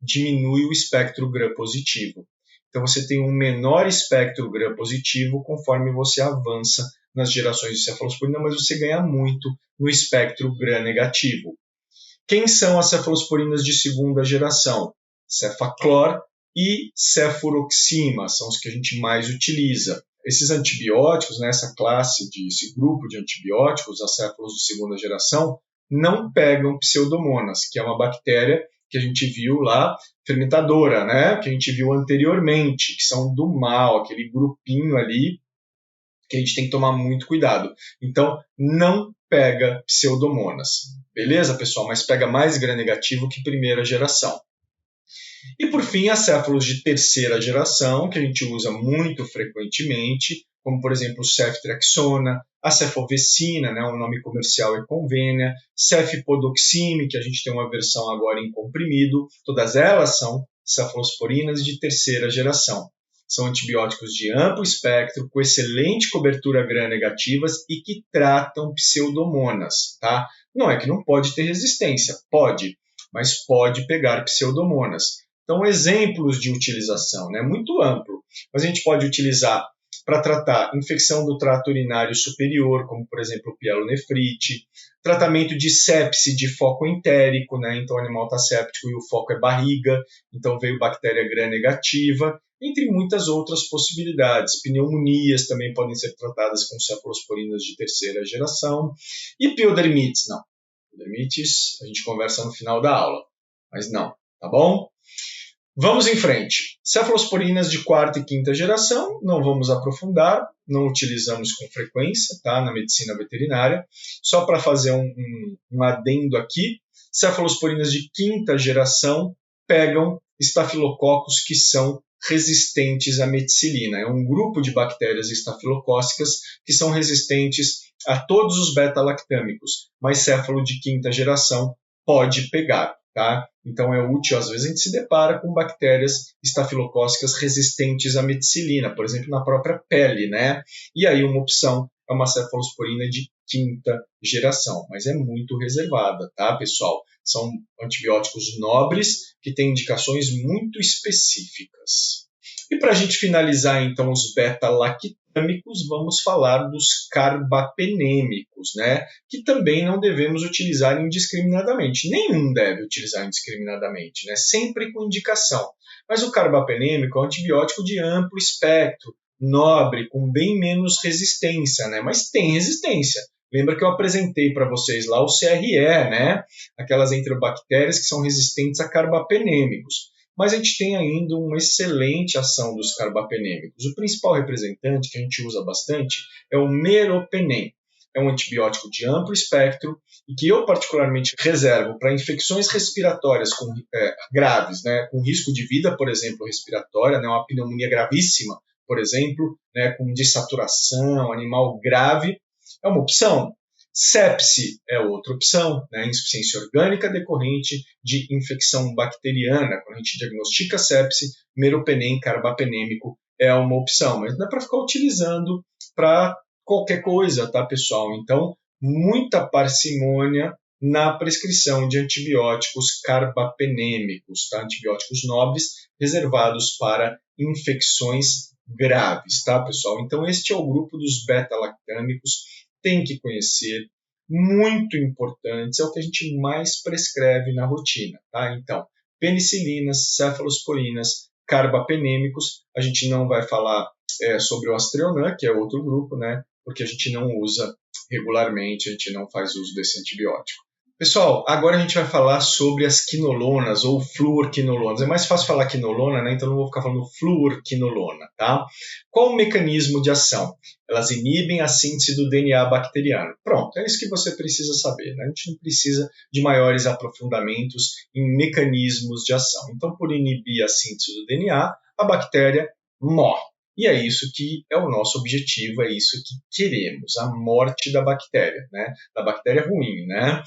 A: diminui o espectro gram-positivo. Então, você tem um menor espectro gram-positivo conforme você avança nas gerações de cefalosporina, mas você ganha muito no espectro gram-negativo. Quem são as cefalosporinas de segunda geração? Cefaclor e cefuroxima são os que a gente mais utiliza. Esses antibióticos, né, esse grupo de antibióticos, as céfalos de segunda geração, não pegam pseudomonas, que é uma bactéria que a gente viu lá, fermentadora, né, que a gente viu anteriormente, que são do mal, aquele grupinho ali, que a gente tem que tomar muito cuidado. Então, não pega pseudomonas. Beleza, pessoal? Mas pega mais gram-negativo que primeira geração. E, por fim, as céfalos de terceira geração, que a gente usa muito frequentemente, como, por exemplo, ceftriaxona, a cefovecina, né, o nome comercial é Convenia, cefpodoxime, que a gente tem uma versão agora em comprimido. Todas elas são cefalosporinas de terceira geração. São antibióticos de amplo espectro, com excelente cobertura gram-negativas e que tratam pseudomonas, tá? Não é que não pode ter resistência, pode, mas pode pegar pseudomonas. Então, exemplos de utilização, né? Muito amplo, mas a gente pode utilizar para tratar infecção do trato urinário superior, como, por exemplo, pielonefrite, tratamento de sepse de foco entérico, né? Então, o animal está séptico e o foco é barriga, então veio bactéria gram-negativa, entre muitas outras possibilidades. Pneumonias também podem ser tratadas com cefalosporinas de terceira geração. E piodermites, não. Piodermites a gente conversa no final da aula, mas não, tá bom? Vamos em frente. Cefalosporinas de quarta e quinta geração, não vamos aprofundar, não utilizamos com frequência, tá, na medicina veterinária. Só para fazer um adendo aqui, cefalosporinas de quinta geração pegam estafilococos que são resistentes à meticilina. É um grupo de bactérias estafilocócicas que são resistentes a todos os beta-lactâmicos, mas céfalo de quinta geração pode pegar. Tá? Então é útil, às vezes a gente se depara com bactérias estafilocócicas resistentes à meticilina, por exemplo, na própria pele, né? E aí uma opção é uma cefalosporina de quinta geração, mas é muito reservada, tá, pessoal? São antibióticos nobres que têm indicações muito específicas. E para a gente finalizar, então, os beta-lactâmicos, vamos falar dos carbapenêmicos, né? Que também não devemos utilizar indiscriminadamente. Nenhum deve utilizar indiscriminadamente, né? Sempre com indicação. Mas o carbapenêmico é um antibiótico de amplo espectro, nobre, com bem menos resistência, né? Mas tem resistência. Lembra que eu apresentei para vocês lá o CRE, né? Aquelas enterobactérias que são resistentes a carbapenêmicos. mas a gente tem ainda uma excelente ação dos carbapenêmicos. O principal representante que a gente usa bastante é o meropenem. É um antibiótico de amplo espectro e que eu particularmente reservo para infecções respiratórias graves, né, com risco de vida, por exemplo, respiratória, né, uma pneumonia gravíssima, por exemplo, né, com dessaturação, animal grave, é uma opção. Sepse é outra opção, né, insuficiência orgânica decorrente de infecção bacteriana. Quando a gente diagnostica sepse, meropenem carbapenêmico é uma opção, mas não é para ficar utilizando para qualquer coisa, tá, pessoal? Então, muita parcimônia na prescrição de antibióticos carbapenêmicos, tá? Antibióticos nobres reservados para infecções graves, tá, pessoal? Então, este é o grupo dos beta-lactâmicos, tem que conhecer, muito importantes, é o que a gente mais prescreve na rotina, tá? Então, penicilinas, cefalosporinas, carbapenêmicos, a gente não vai falar sobre o Astreonan, que é outro grupo, né? Porque a gente não usa regularmente, a gente não faz uso desse antibiótico. Pessoal, agora a gente vai falar sobre as quinolonas ou fluorquinolonas. É mais fácil falar quinolona, né? Então não vou ficar falando fluorquinolona, tá? Qual o mecanismo de ação? Elas inibem a síntese do DNA bacteriano. Pronto, é isso que você precisa saber, né? A gente não precisa de maiores aprofundamentos em mecanismos de ação. Então, por inibir a síntese do DNA, a bactéria morre. E é isso que é o nosso objetivo, é isso que queremos, a morte da bactéria, né? Da bactéria ruim, né?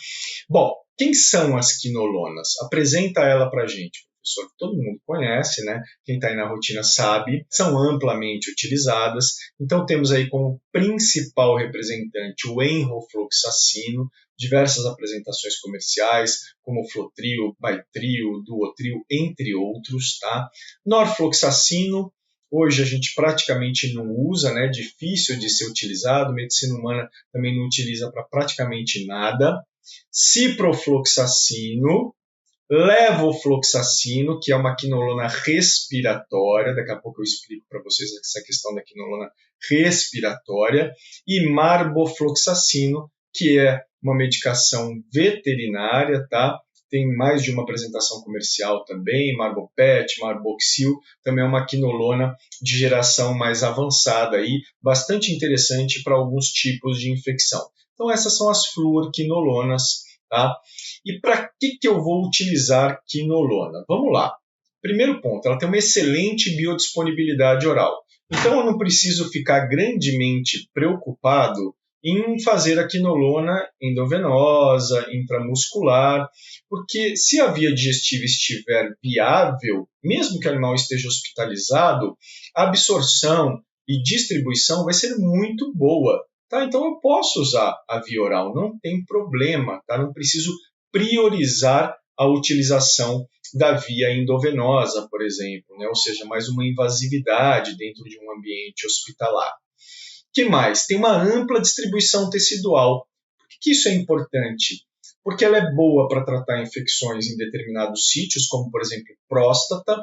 A: Bom, quem são as quinolonas? Apresenta ela para a gente, professor, que todo mundo conhece, né? Quem está aí na rotina sabe, são amplamente utilizadas. Então temos aí como principal representante o enrofloxacino, diversas apresentações comerciais, como Flotril, Bytril, Duotril, entre outros, tá? Norfloxacino, hoje a gente praticamente não usa, né? Difícil de ser utilizado, medicina humana também não utiliza para praticamente nada. Ciprofloxacino, levofloxacino, que é uma quinolona respiratória, daqui a pouco eu explico para vocês essa questão da quinolona respiratória, e marbofloxacino, que é uma medicação veterinária, tá? Tem mais de uma apresentação comercial também, Marbopet, Marboxil, também é uma quinolona de geração mais avançada aí, bastante interessante para alguns tipos de infecção. Então essas são as fluorquinolonas, tá? E para que eu vou utilizar quinolona? Vamos lá. Primeiro ponto, ela tem uma excelente biodisponibilidade oral. Então eu não preciso ficar grandemente preocupado em fazer a quinolona endovenosa, intramuscular, porque se a via digestiva estiver viável, mesmo que o animal esteja hospitalizado, a absorção e distribuição vai ser muito boa. Tá? Então eu posso usar a via oral, não tem problema, tá? Não preciso priorizar a utilização da via endovenosa, por exemplo, né? Ou seja, mais uma invasividade dentro de um ambiente hospitalar. O que mais? Tem uma ampla distribuição tecidual. Por que isso é importante? Porque ela é boa para tratar infecções em determinados sítios, como, por exemplo, próstata,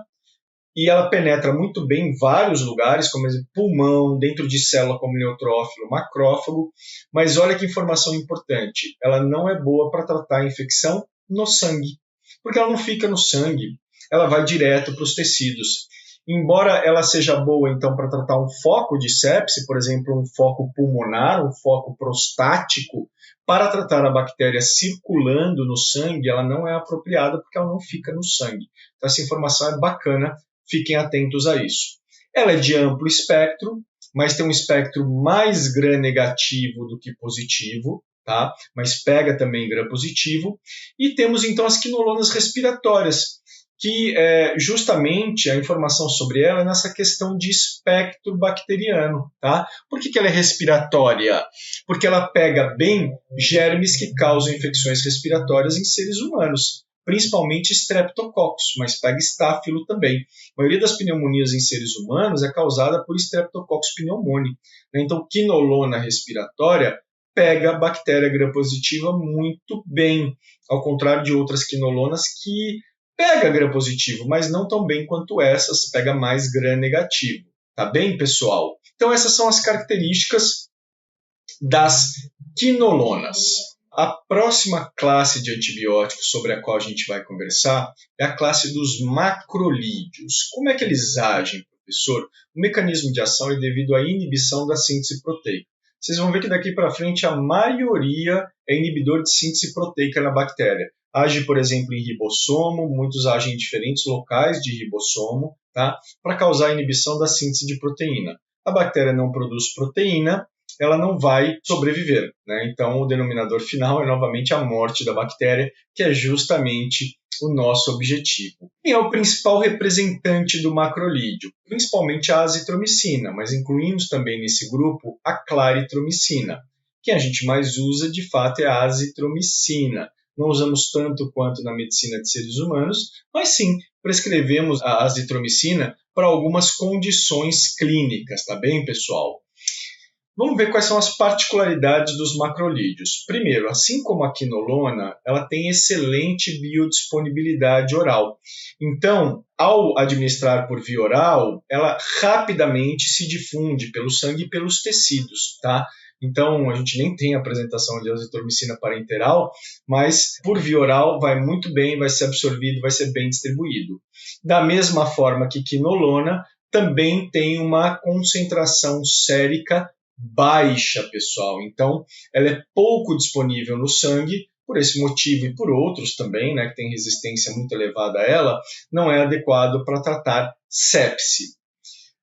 A: e ela penetra muito bem em vários lugares, como exemplo, pulmão, dentro de célula como neutrófilo, macrófago, mas olha que informação importante, ela não é boa para tratar a infecção no sangue, porque ela não fica no sangue, ela vai direto para os tecidos. Embora ela seja boa, então, para tratar um foco de sepse, por exemplo, um foco pulmonar, um foco prostático, para tratar a bactéria circulando no sangue, ela não é apropriada porque ela não fica no sangue. Então, essa informação é bacana, fiquem atentos a isso. Ela é de amplo espectro, mas tem um espectro mais gram-negativo do que positivo, tá? Mas pega também gram-positivo. E temos, então, as quinolonas respiratórias, que justamente a informação sobre ela é nessa questão de espectro bacteriano. Tá? Por que ela é respiratória? Porque ela pega bem germes que causam infecções respiratórias em seres humanos, principalmente Streptococcus, mas pega estáfilo também. A maioria das pneumonias em seres humanos é causada por Streptococcus pneumoniae. Então, quinolona respiratória pega a bactéria gram-positiva muito bem, ao contrário de outras quinolonas que pega gram-positivo, mas não tão bem quanto essas, pega mais gram-negativo. Tá bem, pessoal? Então essas são as características das quinolonas. A próxima classe de antibióticos sobre a qual a gente vai conversar é a classe dos macrolídeos. Como é que eles agem, professor? O mecanismo de ação é devido à inibição da síntese proteica. Vocês vão ver que daqui para frente a maioria é inibidor de síntese proteica na bactéria. Age, por exemplo, em ribossomo, muitos agem em diferentes locais de ribossomo, tá? Para causar a inibição da síntese de proteína. A bactéria não produz proteína, ela não vai sobreviver, né? Então, o denominador final é novamente a morte da bactéria, que é justamente o nosso objetivo. Quem é o principal representante do macrolídeo? Principalmente a azitromicina, mas incluímos também nesse grupo a claritromicina. Quem a gente mais usa, de fato, é a azitromicina. Não usamos tanto quanto na medicina de seres humanos, mas sim, prescrevemos a azitromicina para algumas condições clínicas, tá bem, pessoal? Vamos ver quais são as particularidades dos macrolídeos. Primeiro, assim como a quinolona, ela tem excelente biodisponibilidade oral. Então, ao administrar por via oral, ela rapidamente se difunde pelo sangue e pelos tecidos, tá? Então, a gente nem tem apresentação de azitromicina parenteral, mas por via oral vai muito bem, vai ser absorvido, vai ser bem distribuído. Da mesma forma que quinolona, também tem uma concentração sérica baixa, pessoal. Então, ela é pouco disponível no sangue, por esse motivo e por outros também, né, que tem resistência muito elevada a ela, não é adequado para tratar sepse.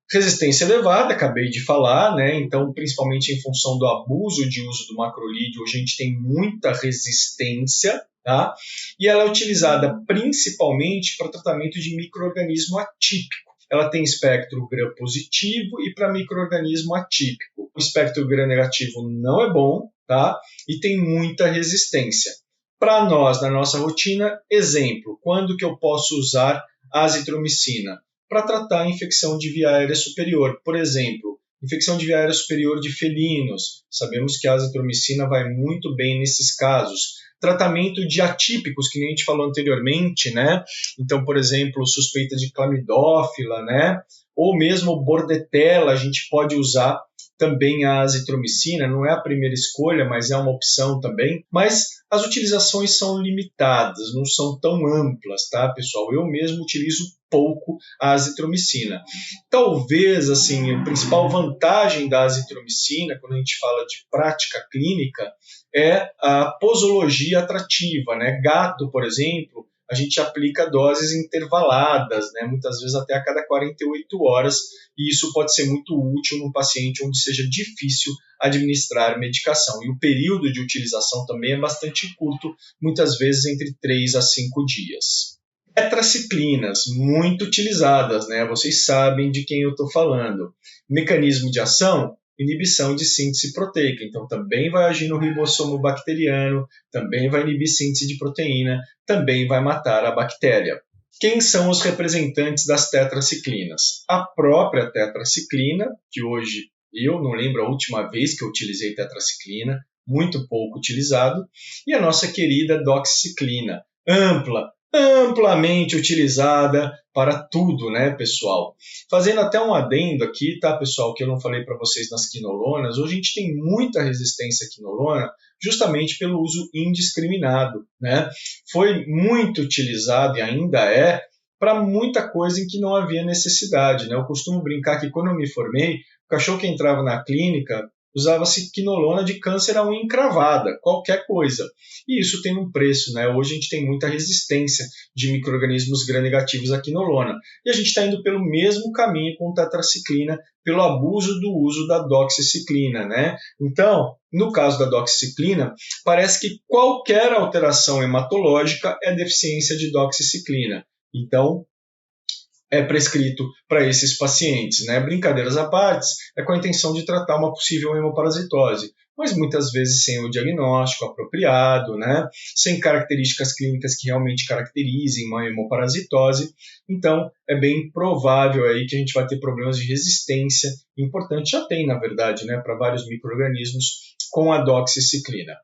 A: Resistência elevada, acabei de falar, né? Então, principalmente em função do abuso de uso do macrolídeo, a gente tem muita resistência, tá? E ela é utilizada principalmente para tratamento de micro-organismo atípico. Ela tem espectro Gram positivo e para micro-organismo atípico. O espectro Gram negativo não é bom, tá? E tem muita resistência. Para nós, na nossa rotina, exemplo, quando que eu posso usar azitromicina? Para tratar a infecção de via aérea superior. Por exemplo, infecção de via aérea superior de felinos. Sabemos que a azitromicina vai muito bem nesses casos. Tratamento de atípicos, que nem a gente falou anteriormente, né? Então, por exemplo, suspeita de clamidófila, né? Ou mesmo bordetela, a gente pode usar também a azitromicina, não é a primeira escolha, mas é uma opção também. Mas as utilizações são limitadas, não são tão amplas, tá, pessoal? Eu mesmo utilizo pouco a azitromicina. Talvez, assim, a principal vantagem da azitromicina, quando a gente fala de prática clínica, é a posologia atrativa, né? Gato, por exemplo, a gente aplica doses intervaladas, né? Muitas vezes até a cada 48 horas, e isso pode ser muito útil num paciente onde seja difícil administrar medicação. E o período de utilização também é bastante curto, muitas vezes entre 3 a 5 dias. Tetraciclinas, muito utilizadas, né? Vocês sabem de quem eu estou falando. Mecanismo de ação, inibição de síntese proteica. Então, também vai agir no ribossomo bacteriano, também vai inibir síntese de proteína, também vai matar a bactéria. Quem são os representantes das tetraciclinas? A própria tetraciclina, que hoje eu não lembro a última vez que eu utilizei tetraciclina, muito pouco utilizado, e a nossa querida doxiciclina, amplamente utilizada para tudo, né, pessoal? Fazendo até um adendo aqui, tá, pessoal, que eu não falei para vocês nas quinolonas, hoje a gente tem muita resistência à quinolona justamente pelo uso indiscriminado, né? Foi muito utilizado e ainda é para muita coisa em que não havia necessidade, né? Eu costumo brincar que quando eu me formei, o cachorro que entrava na clínica usava-se quinolona de câncer à unha encravada, qualquer coisa. E isso tem um preço, né? Hoje a gente tem muita resistência de micro-organismos gram-negativos à quinolona. E a gente está indo pelo mesmo caminho com tetraciclina, pelo abuso do uso da doxiciclina, né? Então, no caso da doxiciclina, parece que qualquer alteração hematológica é deficiência de doxiciclina. Então, é prescrito para esses pacientes, né? Brincadeiras à parte, é com a intenção de tratar uma possível hemoparasitose, mas muitas vezes sem o diagnóstico apropriado, né? Sem características clínicas que realmente caracterizem uma hemoparasitose. Então, é bem provável aí que a gente vai ter problemas de resistência, importante já tem, na verdade, né? Para vários micro-organismos com a doxiciclina.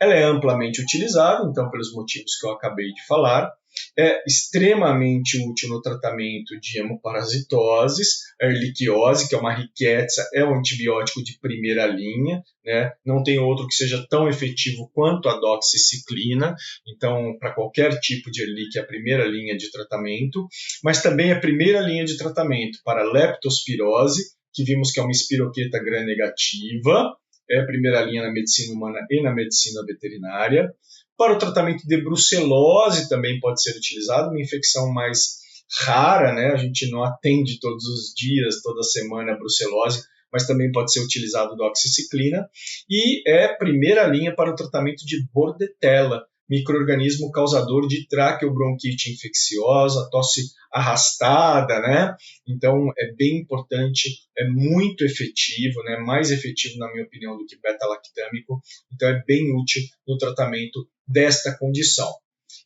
A: Ela é amplamente utilizada, então, pelos motivos que eu acabei de falar. É extremamente útil no tratamento de hemoparasitoses. A erliquiose, que é uma riqueza, é um antibiótico de primeira linha, né? Não tem outro que seja tão efetivo quanto a doxiciclina. Então, para qualquer tipo de erliquia, é a primeira linha de tratamento. Mas também a primeira linha de tratamento para leptospirose, que vimos que é uma espiroqueta gram-negativa, é a primeira linha na medicina humana e na medicina veterinária. Para o tratamento de brucelose também pode ser utilizado, uma infecção mais rara, né? A gente não atende todos os dias, toda semana a brucelose, mas também pode ser utilizado doxiciclina. E é a primeira linha para o tratamento de bordetella, micro-organismo causador de traqueobronquite infecciosa, tosse arrastada, né? Então, é bem importante, é muito efetivo, né? Mais efetivo, na minha opinião, do que beta-lactâmico. Então, é bem útil no tratamento desta condição.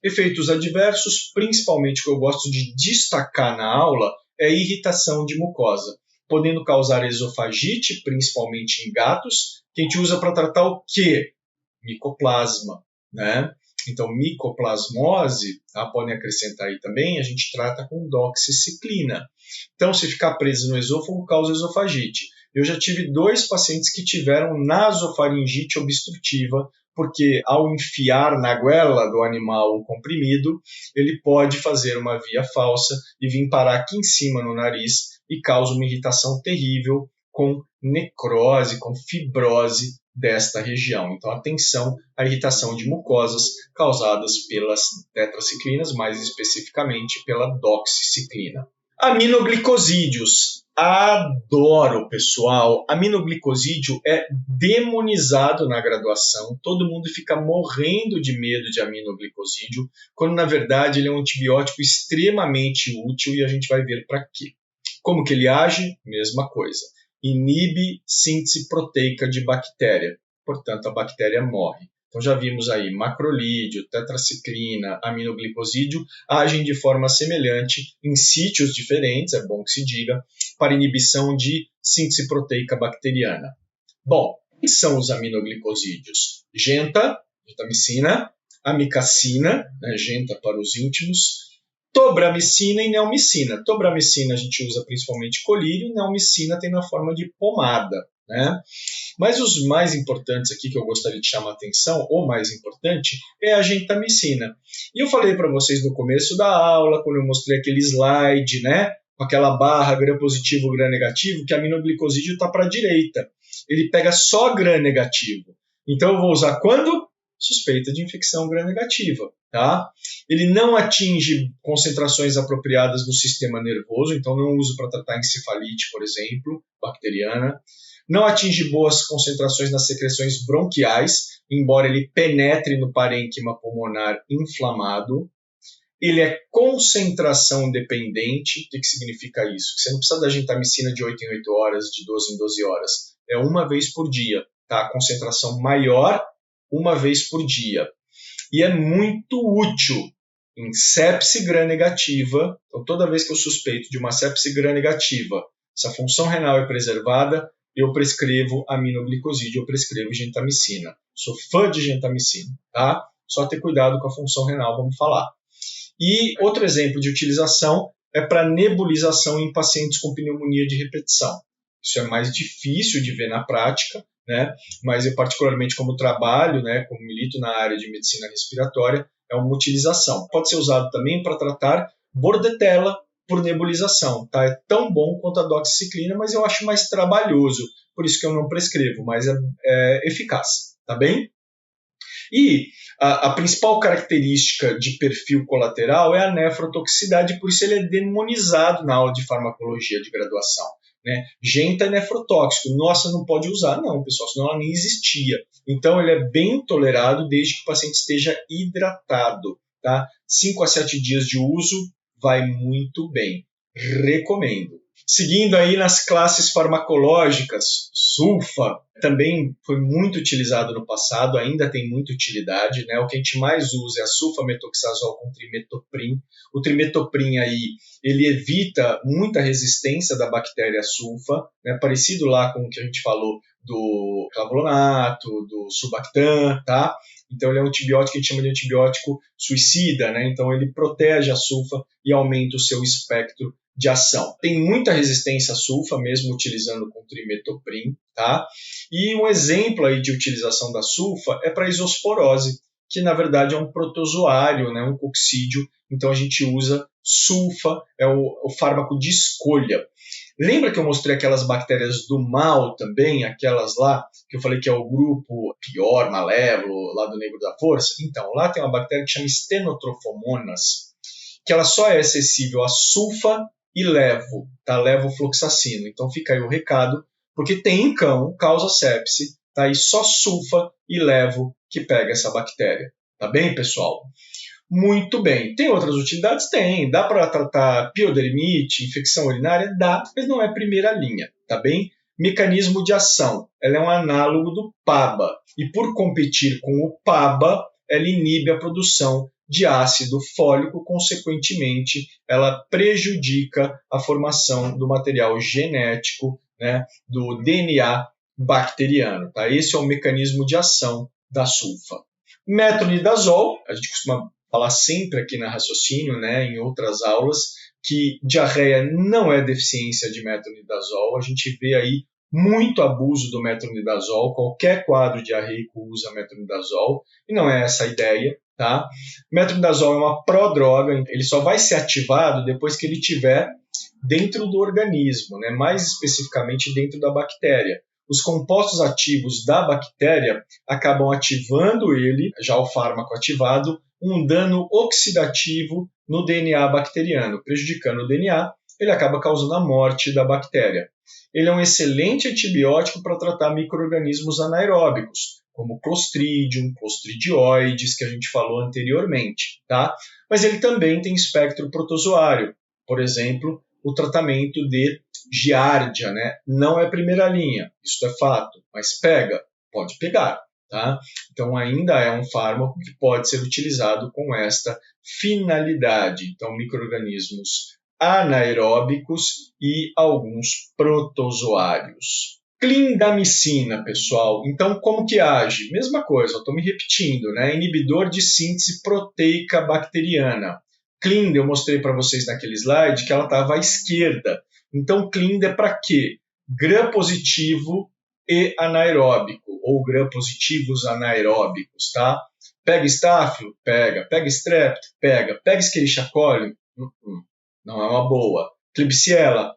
A: Efeitos adversos, principalmente que eu gosto de destacar na aula, é a irritação de mucosa, podendo causar esofagite, principalmente em gatos, que a gente usa para tratar o quê? Micoplasma, né? Então, micoplasmose, tá? Podem acrescentar aí também, a gente trata com doxiciclina. Então, se ficar preso no esôfago, causa esofagite. Eu já tive 2 pacientes que tiveram nasofaringite obstrutiva, porque ao enfiar na goela do animal o comprimido, ele pode fazer uma via falsa e vir parar aqui em cima no nariz e causa uma irritação terrível com necrose, com fibrose desta região. Então, atenção à irritação de mucosas causadas pelas tetraciclinas, mais especificamente pela doxiciclina. Aminoglicosídeos. Adoro, pessoal. Aminoglicosídeo é demonizado na graduação. Todo mundo fica morrendo de medo de aminoglicosídeo, quando na verdade ele é um antibiótico extremamente útil e a gente vai ver para quê. Como que ele age? Mesma coisa. Inibe síntese proteica de bactéria, portanto a bactéria morre. Então já vimos aí macrolídeo, tetraciclina, aminoglicosídeo agem de forma semelhante em sítios diferentes, é bom que se diga, para inibição de síntese proteica bacteriana. Bom, o que são os aminoglicosídeos? Genta, gentamicina, amicacina, né, genta para os íntimos, tobramicina e neomicina. Tobramicina a gente usa principalmente colírio, neomicina tem na forma de pomada, né? Mas os mais importantes aqui que eu gostaria de chamar a atenção, o mais importante, é a gentamicina. E eu falei para vocês no começo da aula, quando eu mostrei aquele slide, né, com aquela barra gram-positivo, gram-negativo, que a aminoglicosídeo está para a direita. Ele pega só gram-negativo. Então eu vou usar quando? Suspeita de infecção gram-negativa. Tá? Ele não atinge concentrações apropriadas no sistema nervoso, então não uso para tratar encefalite, por exemplo, bacteriana. Não atinge boas concentrações nas secreções bronquiais, embora ele penetre no parênquima pulmonar inflamado. Ele é concentração dependente. O que significa isso? Você não precisa da gentamicina de 8 em 8 horas, de 12 em 12 horas. É uma vez por dia. Tá? A concentração maior, uma vez por dia. E é muito útil em sepse gram-negativa. Então, toda vez que eu suspeito de uma sepse gram-negativa, se a função renal é preservada, eu prescrevo aminoglicosídeo, eu prescrevo gentamicina. Sou fã de gentamicina, tá? Só ter cuidado com a função renal, vamos falar. E outro exemplo de utilização é para nebulização em pacientes com pneumonia de repetição. Isso é mais difícil de ver na prática, né? Mas eu particularmente como trabalho, né, como milito na área de medicina respiratória, é uma utilização. Pode ser usado também para tratar bordetella por nebulização, tá? É tão bom quanto a doxiciclina, mas eu acho mais trabalhoso, por isso que eu não prescrevo, mas é eficaz, tá bem? E a principal característica de perfil colateral é a nefrotoxicidade, por isso ele é demonizado na aula de farmacologia de graduação. Né? Genta é nefrotóxico. Nossa, não pode usar. Não, pessoal, senão ela nem existia. Então, ele é bem tolerado desde que o paciente esteja hidratado. Tá? 5 a 7 dias de uso vai muito bem. Recomendo. Seguindo aí nas classes farmacológicas, sulfa também foi muito utilizado no passado, ainda tem muita utilidade, né? O que a gente mais usa é a sulfametoxazol com trimetoprim. O trimetoprim aí, ele evita muita resistência da bactéria sulfa, né? Parecido lá com o que a gente falou do clavulonato, do sulbactam, tá? Então ele é um antibiótico que a gente chama de antibiótico suicida, né? Então ele protege a sulfa e aumenta o seu espectro de ação. Tem muita resistência à sulfa, mesmo utilizando com trimethoprim, tá? E um exemplo aí de utilização da sulfa é para isosporose, que na verdade é um protozoário, né? Um coccidídeo. Então a gente usa sulfa, é o fármaco de escolha. Lembra que eu mostrei aquelas bactérias do mal também, aquelas lá que eu falei que é o grupo pior, malévolo, lá do Negro da Força? Então, lá tem uma bactéria que chama Stenotrophomonas, que ela só é acessível a sulfa e levo, tá? Levofloxacino. Então fica aí o recado, porque tem em cão, causa sepse, tá? E só sulfa e levo que pega essa bactéria. Tá bem, pessoal? Muito bem. Tem outras utilidades? Tem. Dá para tratar piodermite, infecção urinária? Dá, mas não é primeira linha, tá bem? Mecanismo de ação. Ela é um análogo do PABA. E por competir com o PABA, ela inibe a produção de ácido fólico, consequentemente, ela prejudica a formação do material genético, né, do DNA bacteriano. Tá? Esse é o mecanismo de ação da sulfa. Metronidazol, a gente costuma falar sempre aqui na Raciocínio, né, em outras aulas, que diarreia não é deficiência de metronidazol. A gente vê aí muito abuso do metronidazol, qualquer quadro diarreico usa metronidazol, e não é essa a ideia, tá? Metronidazol é uma prodroga, ele só vai ser ativado depois que ele estiver dentro do organismo, né? Mais especificamente dentro da bactéria. Os compostos ativos da bactéria acabam ativando ele, já o fármaco ativado, um dano oxidativo no DNA bacteriano, prejudicando o DNA, ele acaba causando a morte da bactéria. Ele é um excelente antibiótico para tratar micro-organismos anaeróbicos, como Clostridium, Clostridioides, que a gente falou anteriormente, tá? Mas ele também tem espectro protozoário, por exemplo, o tratamento de giardia, né? Não é primeira linha, isso é fato, mas pega, pode pegar. Tá? Então, ainda é um fármaco que pode ser utilizado com esta finalidade. Então, micro-organismos anaeróbicos e alguns protozoários. Clindamicina, pessoal. Então, como que age? Mesma coisa, estou me repetindo, né? Inibidor de síntese proteica bacteriana. Clind, eu mostrei para vocês naquele slide que ela estava à esquerda. Então, Clind é para quê? Gram-positivo e anaeróbico, ou gram-positivos anaeróbicos, tá? Pega estáfilo? Pega. Pega strepto? Pega. Pega Escherichia coli? Não é uma boa. Klebsiella?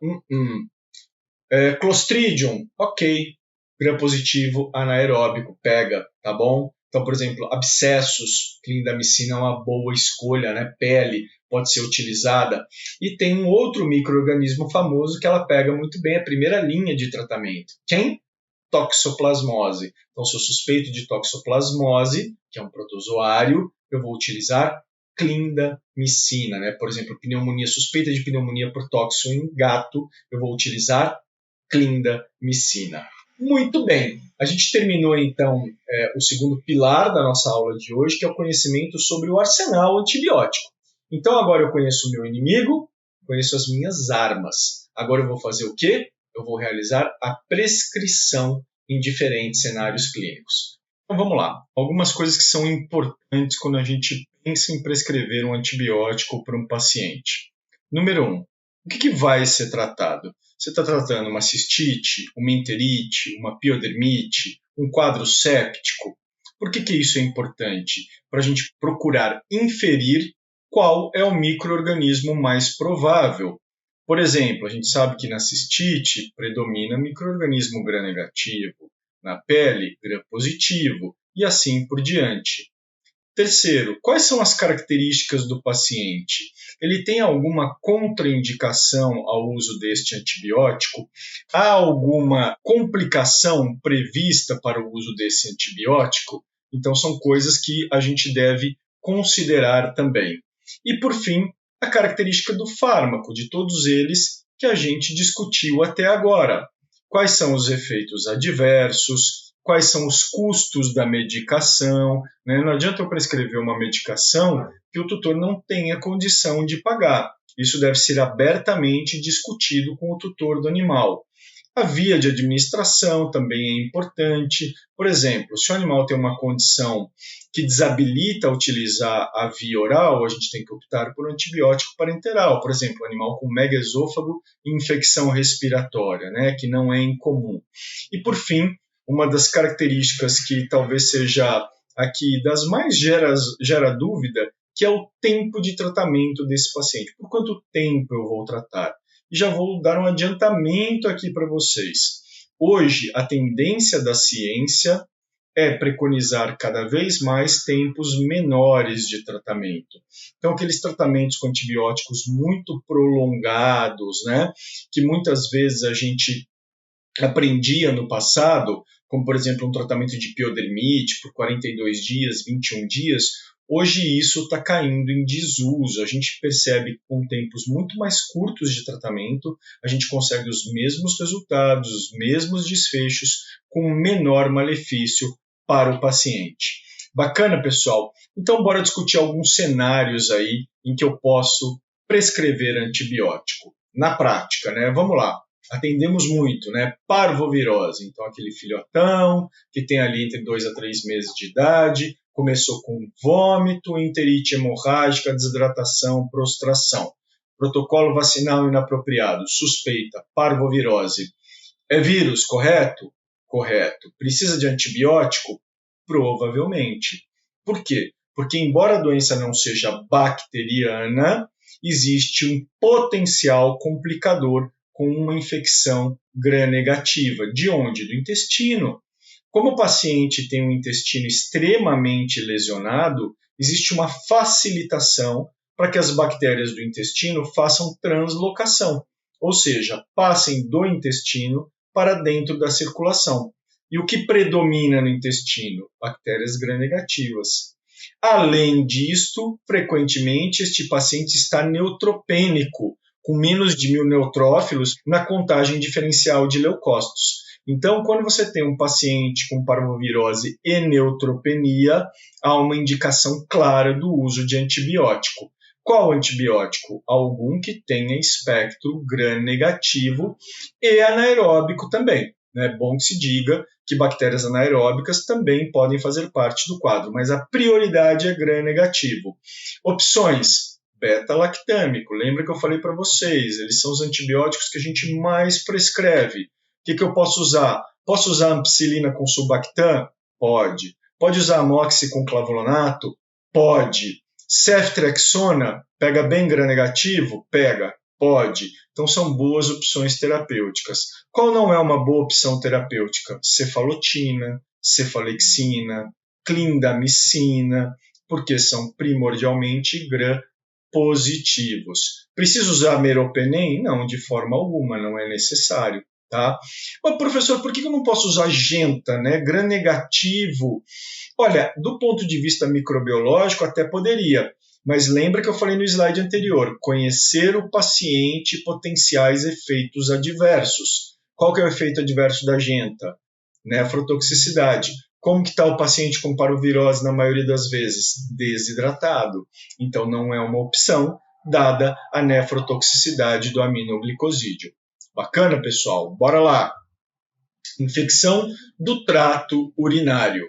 A: Clostridium? Ok. Gram-positivo anaeróbico, pega, tá bom? Então, por exemplo, abscessos, clindamicina é uma boa escolha, né? Pele pode ser utilizada. E tem um outro micro-organismo famoso que ela pega muito bem, a primeira linha de tratamento. Quem? Toxoplasmose. Então, se eu suspeito de toxoplasmose, que é um protozoário, eu vou utilizar clindamicina, né? Por exemplo, pneumonia, suspeita de pneumonia por tóxico em gato, eu vou utilizar clindamicina. Muito bem, a gente terminou então o segundo pilar da nossa aula de hoje, que é o conhecimento sobre o arsenal antibiótico. Então agora eu conheço o meu inimigo, conheço as minhas armas. Agora eu vou fazer o quê? Eu vou realizar a prescrição em diferentes cenários clínicos. Então vamos lá, algumas coisas que são importantes quando a gente pensa em prescrever um antibiótico para um paciente. Número 1, o que vai ser tratado? Você está tratando uma cistite, uma enterite, uma piodermite, um quadro séptico? Por que isso é importante? Para a gente procurar inferir qual é o micro-organismo mais provável. Por exemplo, a gente sabe que na cistite predomina micro-organismo gram-negativo, na pele, gram-positivo e assim por diante. Terceiro, quais são as características do paciente? Ele tem alguma contraindicação ao uso deste antibiótico? Há alguma complicação prevista para o uso desse antibiótico? Então, são coisas que a gente deve considerar também. E, por fim, a característica do fármaco, de todos eles que a gente discutiu até agora. Quais são os efeitos adversos? Quais são os custos da medicação, né? Não adianta eu prescrever uma medicação que o tutor não tenha condição de pagar. Isso deve ser abertamente discutido com o tutor do animal. A via de administração também é importante. Por exemplo, se o animal tem uma condição que desabilita utilizar a via oral, a gente tem que optar por antibiótico parenteral. Por exemplo, animal com megaesôfago e infecção respiratória, né, que não é incomum. E por fim, uma das características que talvez seja aqui das mais gera dúvida, que é o tempo de tratamento desse paciente. Por quanto tempo eu vou tratar? E já vou dar um adiantamento aqui para vocês. Hoje, a tendência da ciência é preconizar cada vez mais tempos menores de tratamento. Então, aqueles tratamentos com antibióticos muito prolongados, né, que muitas vezes a gente aprendia no passado, como, por exemplo, um tratamento de piodermite por 42 dias, 21 dias, hoje isso está caindo em desuso. A gente percebe que com tempos muito mais curtos de tratamento, a gente consegue os mesmos resultados, os mesmos desfechos, com menor malefício para o paciente. Bacana, pessoal? Então, bora discutir alguns cenários aí em que eu posso prescrever antibiótico. Na prática, né? Vamos lá. Atendemos muito, né? Parvovirose, então aquele filhotão que tem ali entre 2 a 3 meses de idade, começou com vômito, enterite hemorrágica, desidratação, prostração. Protocolo vacinal inapropriado, suspeita, parvovirose. É vírus, correto? Correto. Precisa de antibiótico? Provavelmente. Por quê? Porque embora a doença não seja bacteriana, existe um potencial complicador com uma infecção gram-negativa. De onde? Do intestino. Como o paciente tem um intestino extremamente lesionado, existe uma facilitação para que as bactérias do intestino façam translocação, ou seja, passem do intestino para dentro da circulação. E o que predomina no intestino? Bactérias gram-negativas. Além disto, frequentemente este paciente está neutropênico, com menos de 1.000 neutrófilos na contagem diferencial de leucócitos. Então, quando você tem um paciente com parvovirose e neutropenia, há uma indicação clara do uso de antibiótico. Qual antibiótico? Algum que tenha espectro gram-negativo e anaeróbico também. É bom que se diga que bactérias anaeróbicas também podem fazer parte do quadro, mas a prioridade é gram-negativo. Opções: beta-lactâmico. Lembra que eu falei para vocês, eles são os antibióticos que a gente mais prescreve. O que eu posso usar? Posso usar ampicilina com sulbactam? Pode. Pode usar amoxi com clavulato? Pode. Ceftriaxona, pega bem gram-negativo? Pega. Pode. Então são boas opções terapêuticas. Qual não é uma boa opção terapêutica? Cefalotina, cefalexina, clindamicina, porque são primordialmente gram-positivos. Preciso usar meropenem? Não, de forma alguma, não é necessário. Tá? Mas, professor, por que eu não posso usar genta, né? Gram-negativo? Olha, do ponto de vista microbiológico, até poderia. Mas lembra que eu falei no slide anterior, conhecer o paciente e potenciais efeitos adversos. Qual que é o efeito adverso da genta? Nefrotoxicidade. Como que está o paciente com parvovirose na maioria das vezes? Desidratado. Então não é uma opção, dada a nefrotoxicidade do aminoglicosídeo. Bacana, pessoal? Bora lá! Infecção do trato urinário.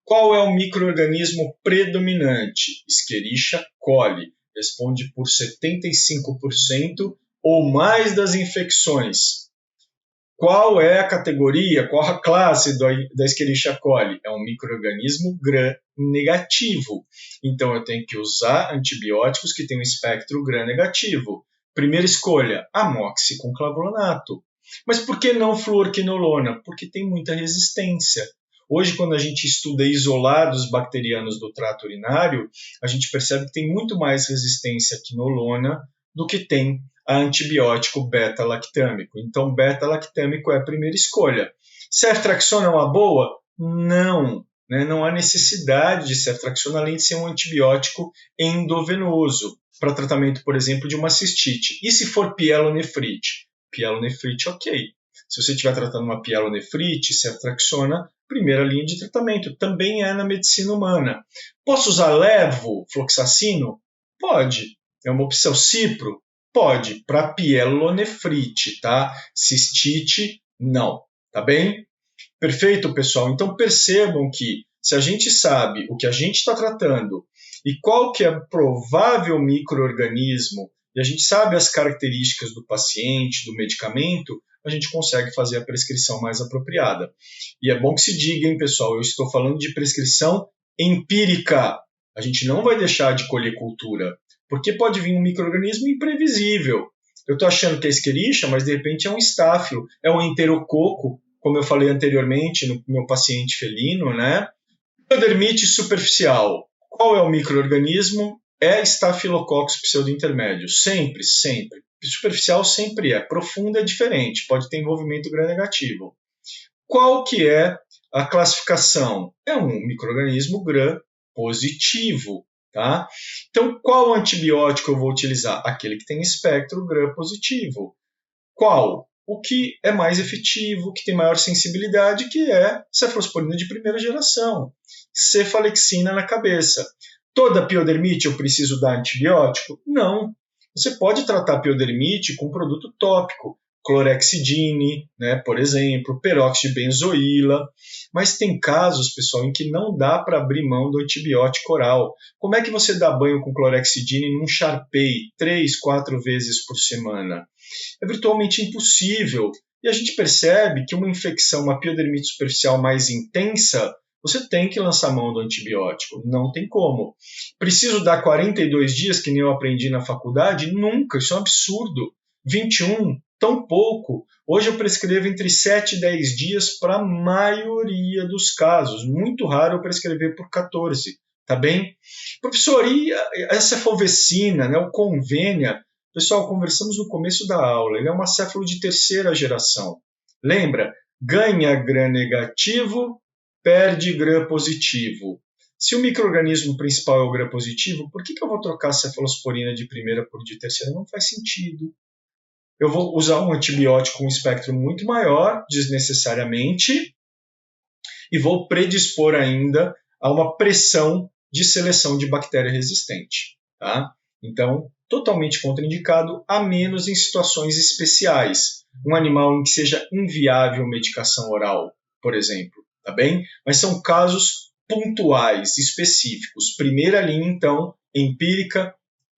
A: Qual é o micro-organismo predominante? Escherichia coli. Responde por 75% ou mais das infecções. Qual é a categoria, qual a classe da Escherichia coli? É um micro-organismo gram-negativo. Então, eu tenho que usar antibióticos que têm um espectro gram-negativo. Primeira escolha, amoxi com clavulato. Mas por que não fluorquinolona? Porque tem muita resistência. Hoje, quando a gente estuda isolados bacterianos do trato urinário, a gente percebe que tem muito mais resistência à quinolona do que tem a antibiótico beta-lactâmico. Então, beta-lactâmico é a primeira escolha. Ceftriaxona é uma boa? Não. Não há necessidade de ceftriaxona, além de ser um antibiótico endovenoso, para tratamento, por exemplo, de uma cistite. E se for pielonefrite? Pielonefrite, ok. Se você estiver tratando uma pielonefrite, ceftriaxona, primeira linha de tratamento. Também é na medicina humana. Posso usar levofloxacino? Pode. É uma opção. Cipro? Pode. Para pielonefrite, tá? Cistite, Não, tá bem? Perfeito, pessoal? Então percebam que se a gente sabe o que a gente está tratando e qual que é o provável micro-organismo, e a gente sabe as características do paciente, do medicamento, a gente consegue fazer a prescrição mais apropriada. E é bom que se diga, hein, pessoal, eu estou falando de prescrição empírica. A gente não vai deixar de colher cultura, porque pode vir um micro-organismo imprevisível. Eu estou achando que é Escherichia, mas de repente é um estáfilo, é um enterococo, como eu falei anteriormente no meu paciente felino, né? Piodermite superficial. Qual é o micro-organismo? É Staphylococcus pseudointermédio. Sempre, sempre. Superficial sempre é. Profunda é diferente, pode ter envolvimento gram-negativo. Qual que é a classificação? É um micro-organismo gram-positivo. Tá? Então, qual antibiótico eu vou utilizar? Aquele que tem espectro gram-positivo. Qual? O que é mais efetivo, que tem maior sensibilidade, que é cefalosporina de primeira geração. Cefalexina na cabeça. Toda piodermite eu preciso dar antibiótico? Não. Você pode tratar piodermite com produto tópico, clorexidine, né, por exemplo, peróxido de benzoíla, mas tem casos, pessoal, em que não dá para abrir mão do antibiótico oral. Como é que você dá banho com clorexidine num Sharpei 3, 4 vezes por semana? É virtualmente impossível. E a gente percebe que uma infecção, uma piodermite superficial mais intensa, você tem que lançar mão do antibiótico. Não tem como. Preciso dar 42 dias, que nem eu aprendi na faculdade? Nunca, isso é um absurdo. 21, tão pouco. Hoje eu prescrevo entre 7 e 10 dias para a maioria dos casos. Muito raro eu prescrever por 14. Tá bem? Professor, e a cefalvecina, né, o Convênia? Pessoal, conversamos no começo da aula. Ele é uma céfalo de terceira geração. Lembra? Ganha gram-negativo, perde gram-positivo. Se o micro-organismo principal é o gram-positivo, por que eu vou trocar a cefalosporina de primeira por de terceira? Não faz sentido. Eu vou usar um antibiótico com um espectro muito maior, desnecessariamente, e vou predispor ainda a uma pressão de seleção de bactéria resistente. Tá? Então, totalmente contraindicado, a menos em situações especiais. Um animal em que seja inviável medicação oral, por exemplo. Tá bem? Mas são casos pontuais, específicos. Primeira linha, então, empírica,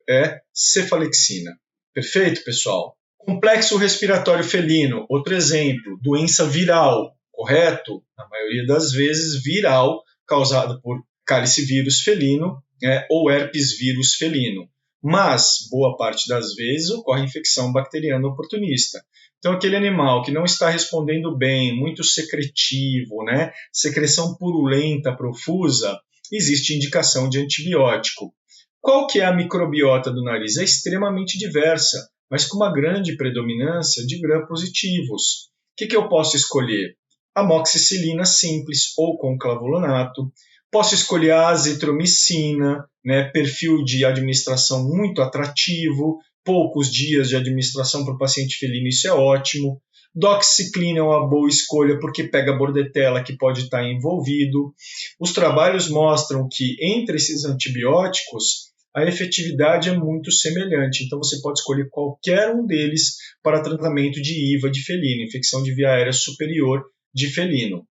A: é cefalexina. Perfeito, pessoal? Complexo respiratório felino, outro exemplo, doença viral, correto? Na maioria das vezes, viral, causada por calicivírus felino, ou herpes vírus felino. Mas, boa parte das vezes, ocorre infecção bacteriana oportunista. Então, aquele animal que não está respondendo bem, muito secretivo, né? Secreção purulenta, profusa, existe indicação de antibiótico. Qual que é a microbiota do nariz? É extremamente diversa, mas com uma grande predominância de gram-positivos. O que eu posso escolher? Amoxicilina simples ou com clavulato. Posso escolher a azitromicina, né, perfil de administração muito atrativo, poucos dias de administração para o paciente felino, isso é ótimo. Doxiciclina é uma boa escolha porque pega bordetela que pode estar envolvido. Os trabalhos mostram que entre esses antibióticos a efetividade é muito semelhante, então você pode escolher qualquer um deles para tratamento de IVA de felino, infecção de via aérea superior de felino.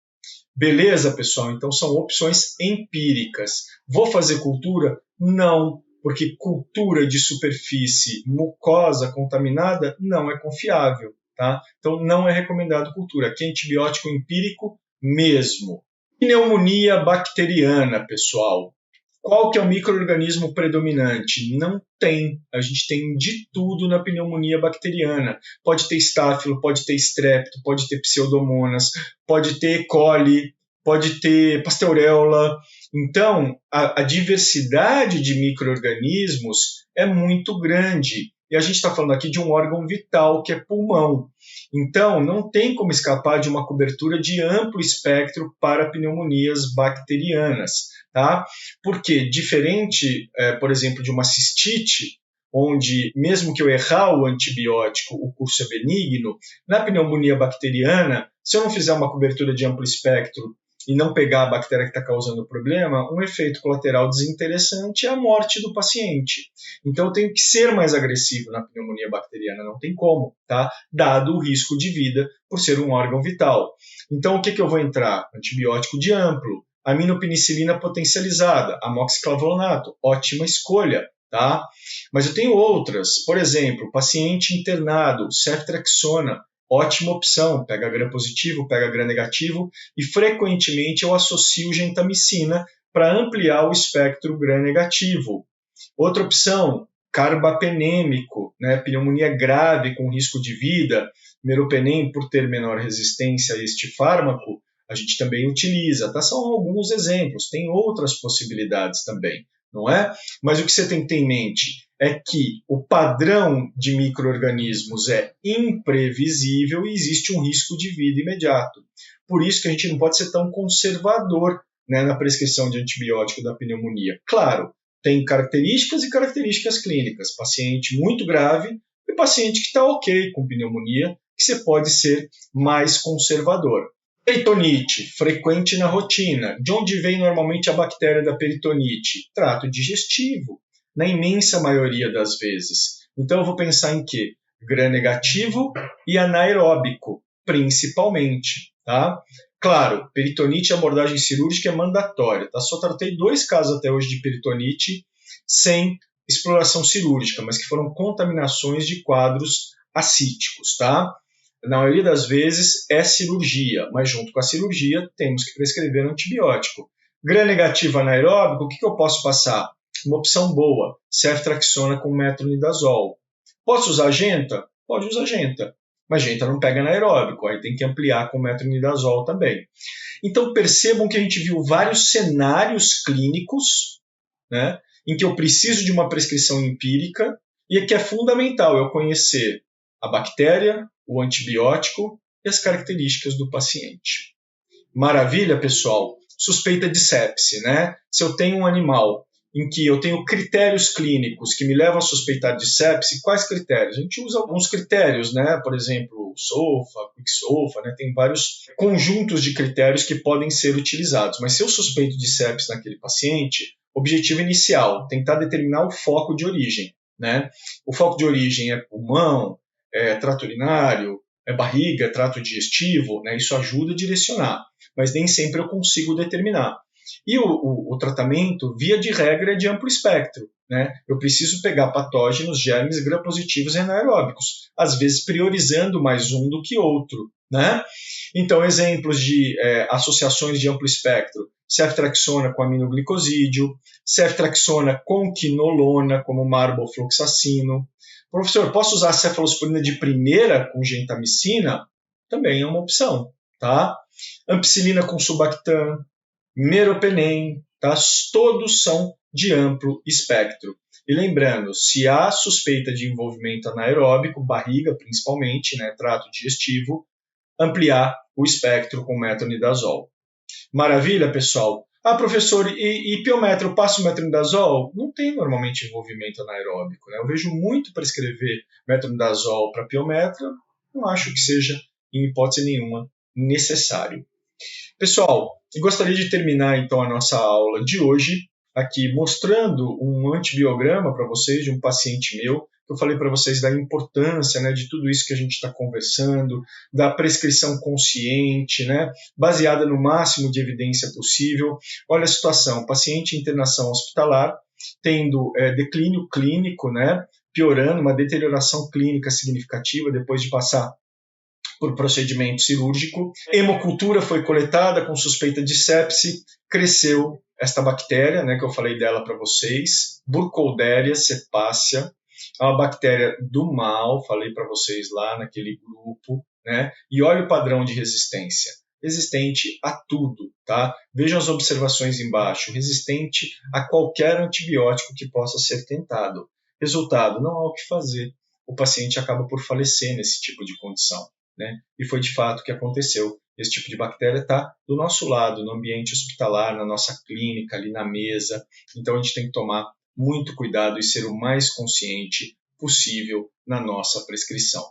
A: Beleza, pessoal? Então são opções empíricas. Vou fazer cultura? Não, porque cultura de superfície mucosa contaminada não é confiável, tá? Então não é recomendado cultura. Aqui é antibiótico empírico mesmo. Pneumonia bacteriana, pessoal. Qual que é o micro-organismo predominante? Não tem. A gente tem de tudo na pneumonia bacteriana. Pode ter estáfilo, pode ter estrepto, pode ter pseudomonas, pode ter E. coli, pode ter pasteurella. Então, a diversidade de micro-organismos é muito grande. E a gente está falando aqui de um órgão vital, que é pulmão. Então, não tem como escapar de uma cobertura de amplo espectro para pneumonias bacterianas. Tá? Porque, diferente, por exemplo, de uma cistite, onde, mesmo que eu errar o antibiótico, o curso é benigno, na pneumonia bacteriana, se eu não fizer uma cobertura de amplo espectro e não pegar a bactéria que está causando o problema, um efeito colateral desinteressante é a morte do paciente. Então eu tenho que ser mais agressivo na pneumonia bacteriana, não tem como, tá? Dado o risco de vida por ser um órgão vital. Então o que eu vou entrar? Antibiótico de amplo, aminopenicilina potencializada, amoxiclavulato, ótima escolha, tá? Mas eu tenho outras, por exemplo, paciente internado, ceftriaxona, ótima opção, pega gram positivo, pega gram negativo, e frequentemente eu associo gentamicina para ampliar o espectro gram negativo. Outra opção, carbapenêmico, né? Pneumonia grave com risco de vida, meropenem por ter menor resistência a este fármaco, a gente também utiliza, tá? São alguns exemplos, tem outras possibilidades também, não é? Mas o que você tem que ter em mente é que o padrão de micro-organismos é imprevisível e existe um risco de vida imediato. Por isso que a gente não pode ser tão conservador, né, na prescrição de antibiótico da pneumonia. Claro, tem características e características clínicas. Paciente muito grave e paciente que está ok com pneumonia, que você pode ser mais conservador. Peritonite, frequente na rotina. De onde vem normalmente a bactéria da peritonite? Trato digestivo, na imensa maioria das vezes. Então eu vou pensar em quê? Gram negativo e anaeróbico, principalmente, tá? Claro, peritonite, abordagem cirúrgica é mandatória, tá? Só tratei 2 casos até hoje de peritonite sem exploração cirúrgica, mas que foram contaminações de quadros acíticos, tá? Na maioria das vezes é cirurgia, mas junto com a cirurgia temos que prescrever um antibiótico. Gram negativo anaeróbico, o que eu posso passar? Uma opção boa, ceftriaxona com metronidazol. Posso usar genta? Pode usar genta, mas genta não pega anaeróbico, aí tem que ampliar com metronidazol também. Então percebam que a gente viu vários cenários clínicos, né, em que eu preciso de uma prescrição empírica e que é fundamental eu conhecer a bactéria, o antibiótico e as características do paciente. Maravilha, pessoal? Suspeita de sepse, né? Se eu tenho um animal em que eu tenho critérios clínicos que me levam a suspeitar de sepse, quais critérios? A gente usa alguns critérios, né? Por exemplo, SOFA, QuickSOFA, né? Tem vários conjuntos de critérios que podem ser utilizados. Mas se eu suspeito de sepse naquele paciente, objetivo inicial, tentar determinar o foco de origem, né? O foco de origem é pulmão, é trato urinário, é barriga, é trato digestivo, né? Isso ajuda a direcionar, mas nem sempre eu consigo determinar. E o tratamento, via de regra, é de amplo espectro, né? Eu preciso pegar patógenos, germes gram-positivos e anaeróbicos, às vezes priorizando mais um do que outro, né? Então, exemplos de associações de amplo espectro, ceftriaxona com aminoglicosídeo, ceftriaxona com quinolona, como marbofloxacino. Professor, posso usar cefalosporina de primeira com gentamicina? Também é uma opção, tá? Ampicilina com subactam, meropenem, tá? Todos são de amplo espectro. E lembrando, se há suspeita de envolvimento anaeróbico, barriga principalmente, né, trato digestivo, ampliar o espectro com metronidazol. Maravilha, pessoal? Ah, professor, e piometra, eu passo metronidazol? Não tem normalmente envolvimento anaeróbico, né? Eu vejo muito prescrever metronidazol para piometra, não acho que seja, em hipótese nenhuma, necessário. Pessoal, eu gostaria de terminar então a nossa aula de hoje aqui mostrando um antibiograma para vocês de um paciente meu. Eu falei para vocês da importância, né, de tudo isso que a gente está conversando, da prescrição consciente, né, baseada no máximo de evidência possível. Olha a situação, paciente em internação hospitalar, tendo declínio clínico, né, piorando, uma deterioração clínica significativa depois de passar por procedimento cirúrgico. Hemocultura foi coletada com suspeita de sepse, cresceu esta bactéria, né, que eu falei dela para vocês, Burkholderia cepacia, é uma bactéria do mal, falei para vocês lá naquele grupo, né, e olha o padrão de resistência. Resistente a tudo, tá? Vejam as observações embaixo, resistente a qualquer antibiótico que possa ser tentado. Resultado, não há o que fazer. O paciente acaba por falecer nesse tipo de condição, né? E foi de fato o que aconteceu. Esse tipo de bactéria está do nosso lado, no ambiente hospitalar, na nossa clínica, ali na mesa. Então a gente tem que tomar muito cuidado e ser o mais consciente possível na nossa prescrição.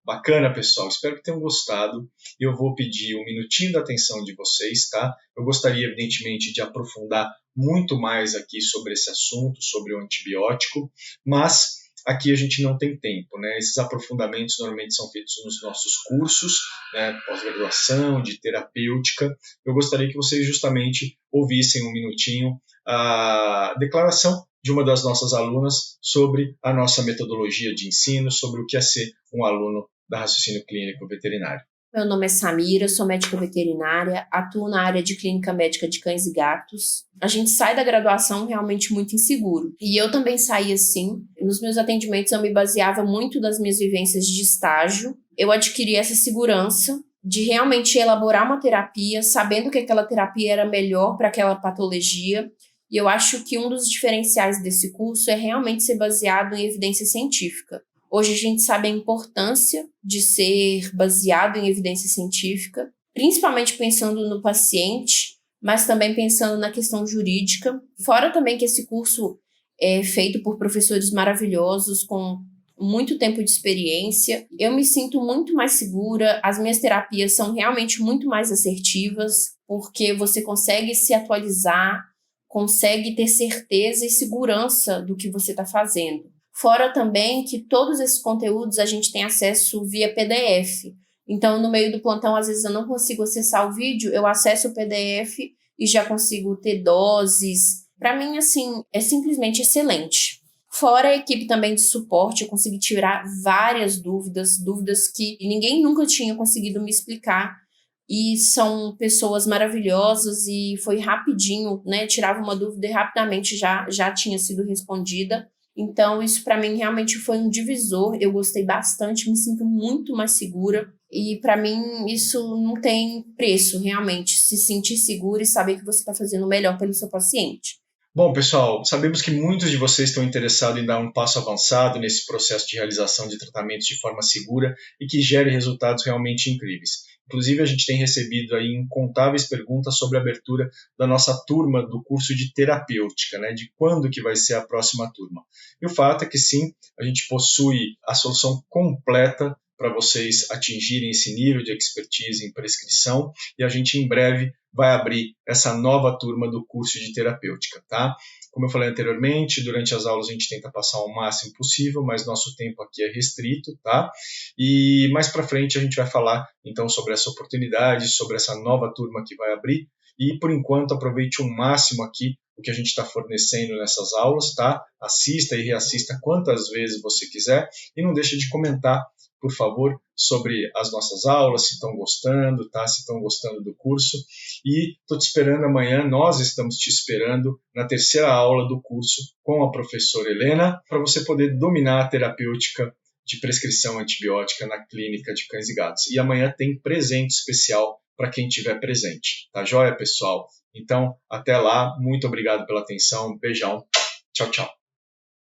A: Bacana, pessoal. Espero que tenham gostado. Eu vou pedir um minutinho da atenção de vocês, tá? Eu gostaria, evidentemente, de aprofundar muito mais aqui sobre esse assunto, sobre o antibiótico, mas aqui a gente não tem tempo, né? Esses aprofundamentos normalmente são feitos nos nossos cursos, né, pós-graduação, de terapêutica. Eu gostaria que vocês justamente ouvissem um minutinho a declaração de uma das nossas alunas sobre a nossa metodologia de ensino, sobre o que é ser um aluno da Raciocínio Clínico Veterinário.
B: Meu nome é Samira, sou médica veterinária, atuo na área de clínica médica de cães e gatos. A gente sai da graduação realmente muito inseguro. E eu também saí assim. Nos meus atendimentos eu me baseava muito das minhas vivências de estágio. Eu adquiri essa segurança de realmente elaborar uma terapia, sabendo que aquela terapia era melhor para aquela patologia. E eu acho que um dos diferenciais desse curso é realmente ser baseado em evidência científica. Hoje a gente sabe a importância de ser baseado em evidência científica, principalmente pensando no paciente, mas também pensando na questão jurídica. Fora também que esse curso é feito por professores maravilhosos, com muito tempo de experiência. Eu me sinto muito mais segura, as minhas terapias são realmente muito mais assertivas, porque você consegue se atualizar, consegue ter certeza e segurança do que você está fazendo. Fora também que todos esses conteúdos a gente tem acesso via PDF. Então, no meio do plantão, às vezes eu não consigo acessar o vídeo, eu acesso o PDF e já consigo ter doses. Para mim, assim, é simplesmente excelente. Fora a equipe também de suporte, eu consegui tirar várias dúvidas que ninguém nunca tinha conseguido me explicar. E são pessoas maravilhosas e foi rapidinho, né? Tirava uma dúvida e rapidamente já tinha sido respondida. Então, isso para mim realmente foi um divisor. Eu gostei bastante, me sinto muito mais segura. E para mim isso não tem preço, realmente. Se sentir segura e saber que você está fazendo o melhor pelo seu paciente.
A: Bom, pessoal, sabemos que muitos de vocês estão interessados em dar um passo avançado nesse processo de realização de tratamentos de forma segura e que gere resultados realmente incríveis. Inclusive, a gente tem recebido aí incontáveis perguntas sobre a abertura da nossa turma do curso de terapêutica, né? De quando que vai ser a próxima turma. E o fato é que sim, a gente possui a solução completa para vocês atingirem esse nível de expertise em prescrição e a gente em breve vai abrir essa nova turma do curso de terapêutica, tá? Como eu falei anteriormente, durante as aulas a gente tenta passar o máximo possível, mas nosso tempo aqui é restrito, tá? E mais para frente a gente vai falar então sobre essa oportunidade, sobre essa nova turma que vai abrir e por enquanto aproveite o máximo aqui o que a gente está fornecendo nessas aulas, tá? Assista e reassista quantas vezes você quiser e não deixe de comentar, por favor, sobre as nossas aulas, se estão gostando, tá? Se estão gostando do curso. E estou te esperando amanhã, nós estamos te esperando na terceira aula do curso com a professora Helena, para você poder dominar a terapêutica de prescrição antibiótica na clínica de cães e gatos. E amanhã tem presente especial para quem estiver presente. Tá joia, pessoal? Então, até lá. Muito obrigado pela atenção. Beijão. Tchau, tchau.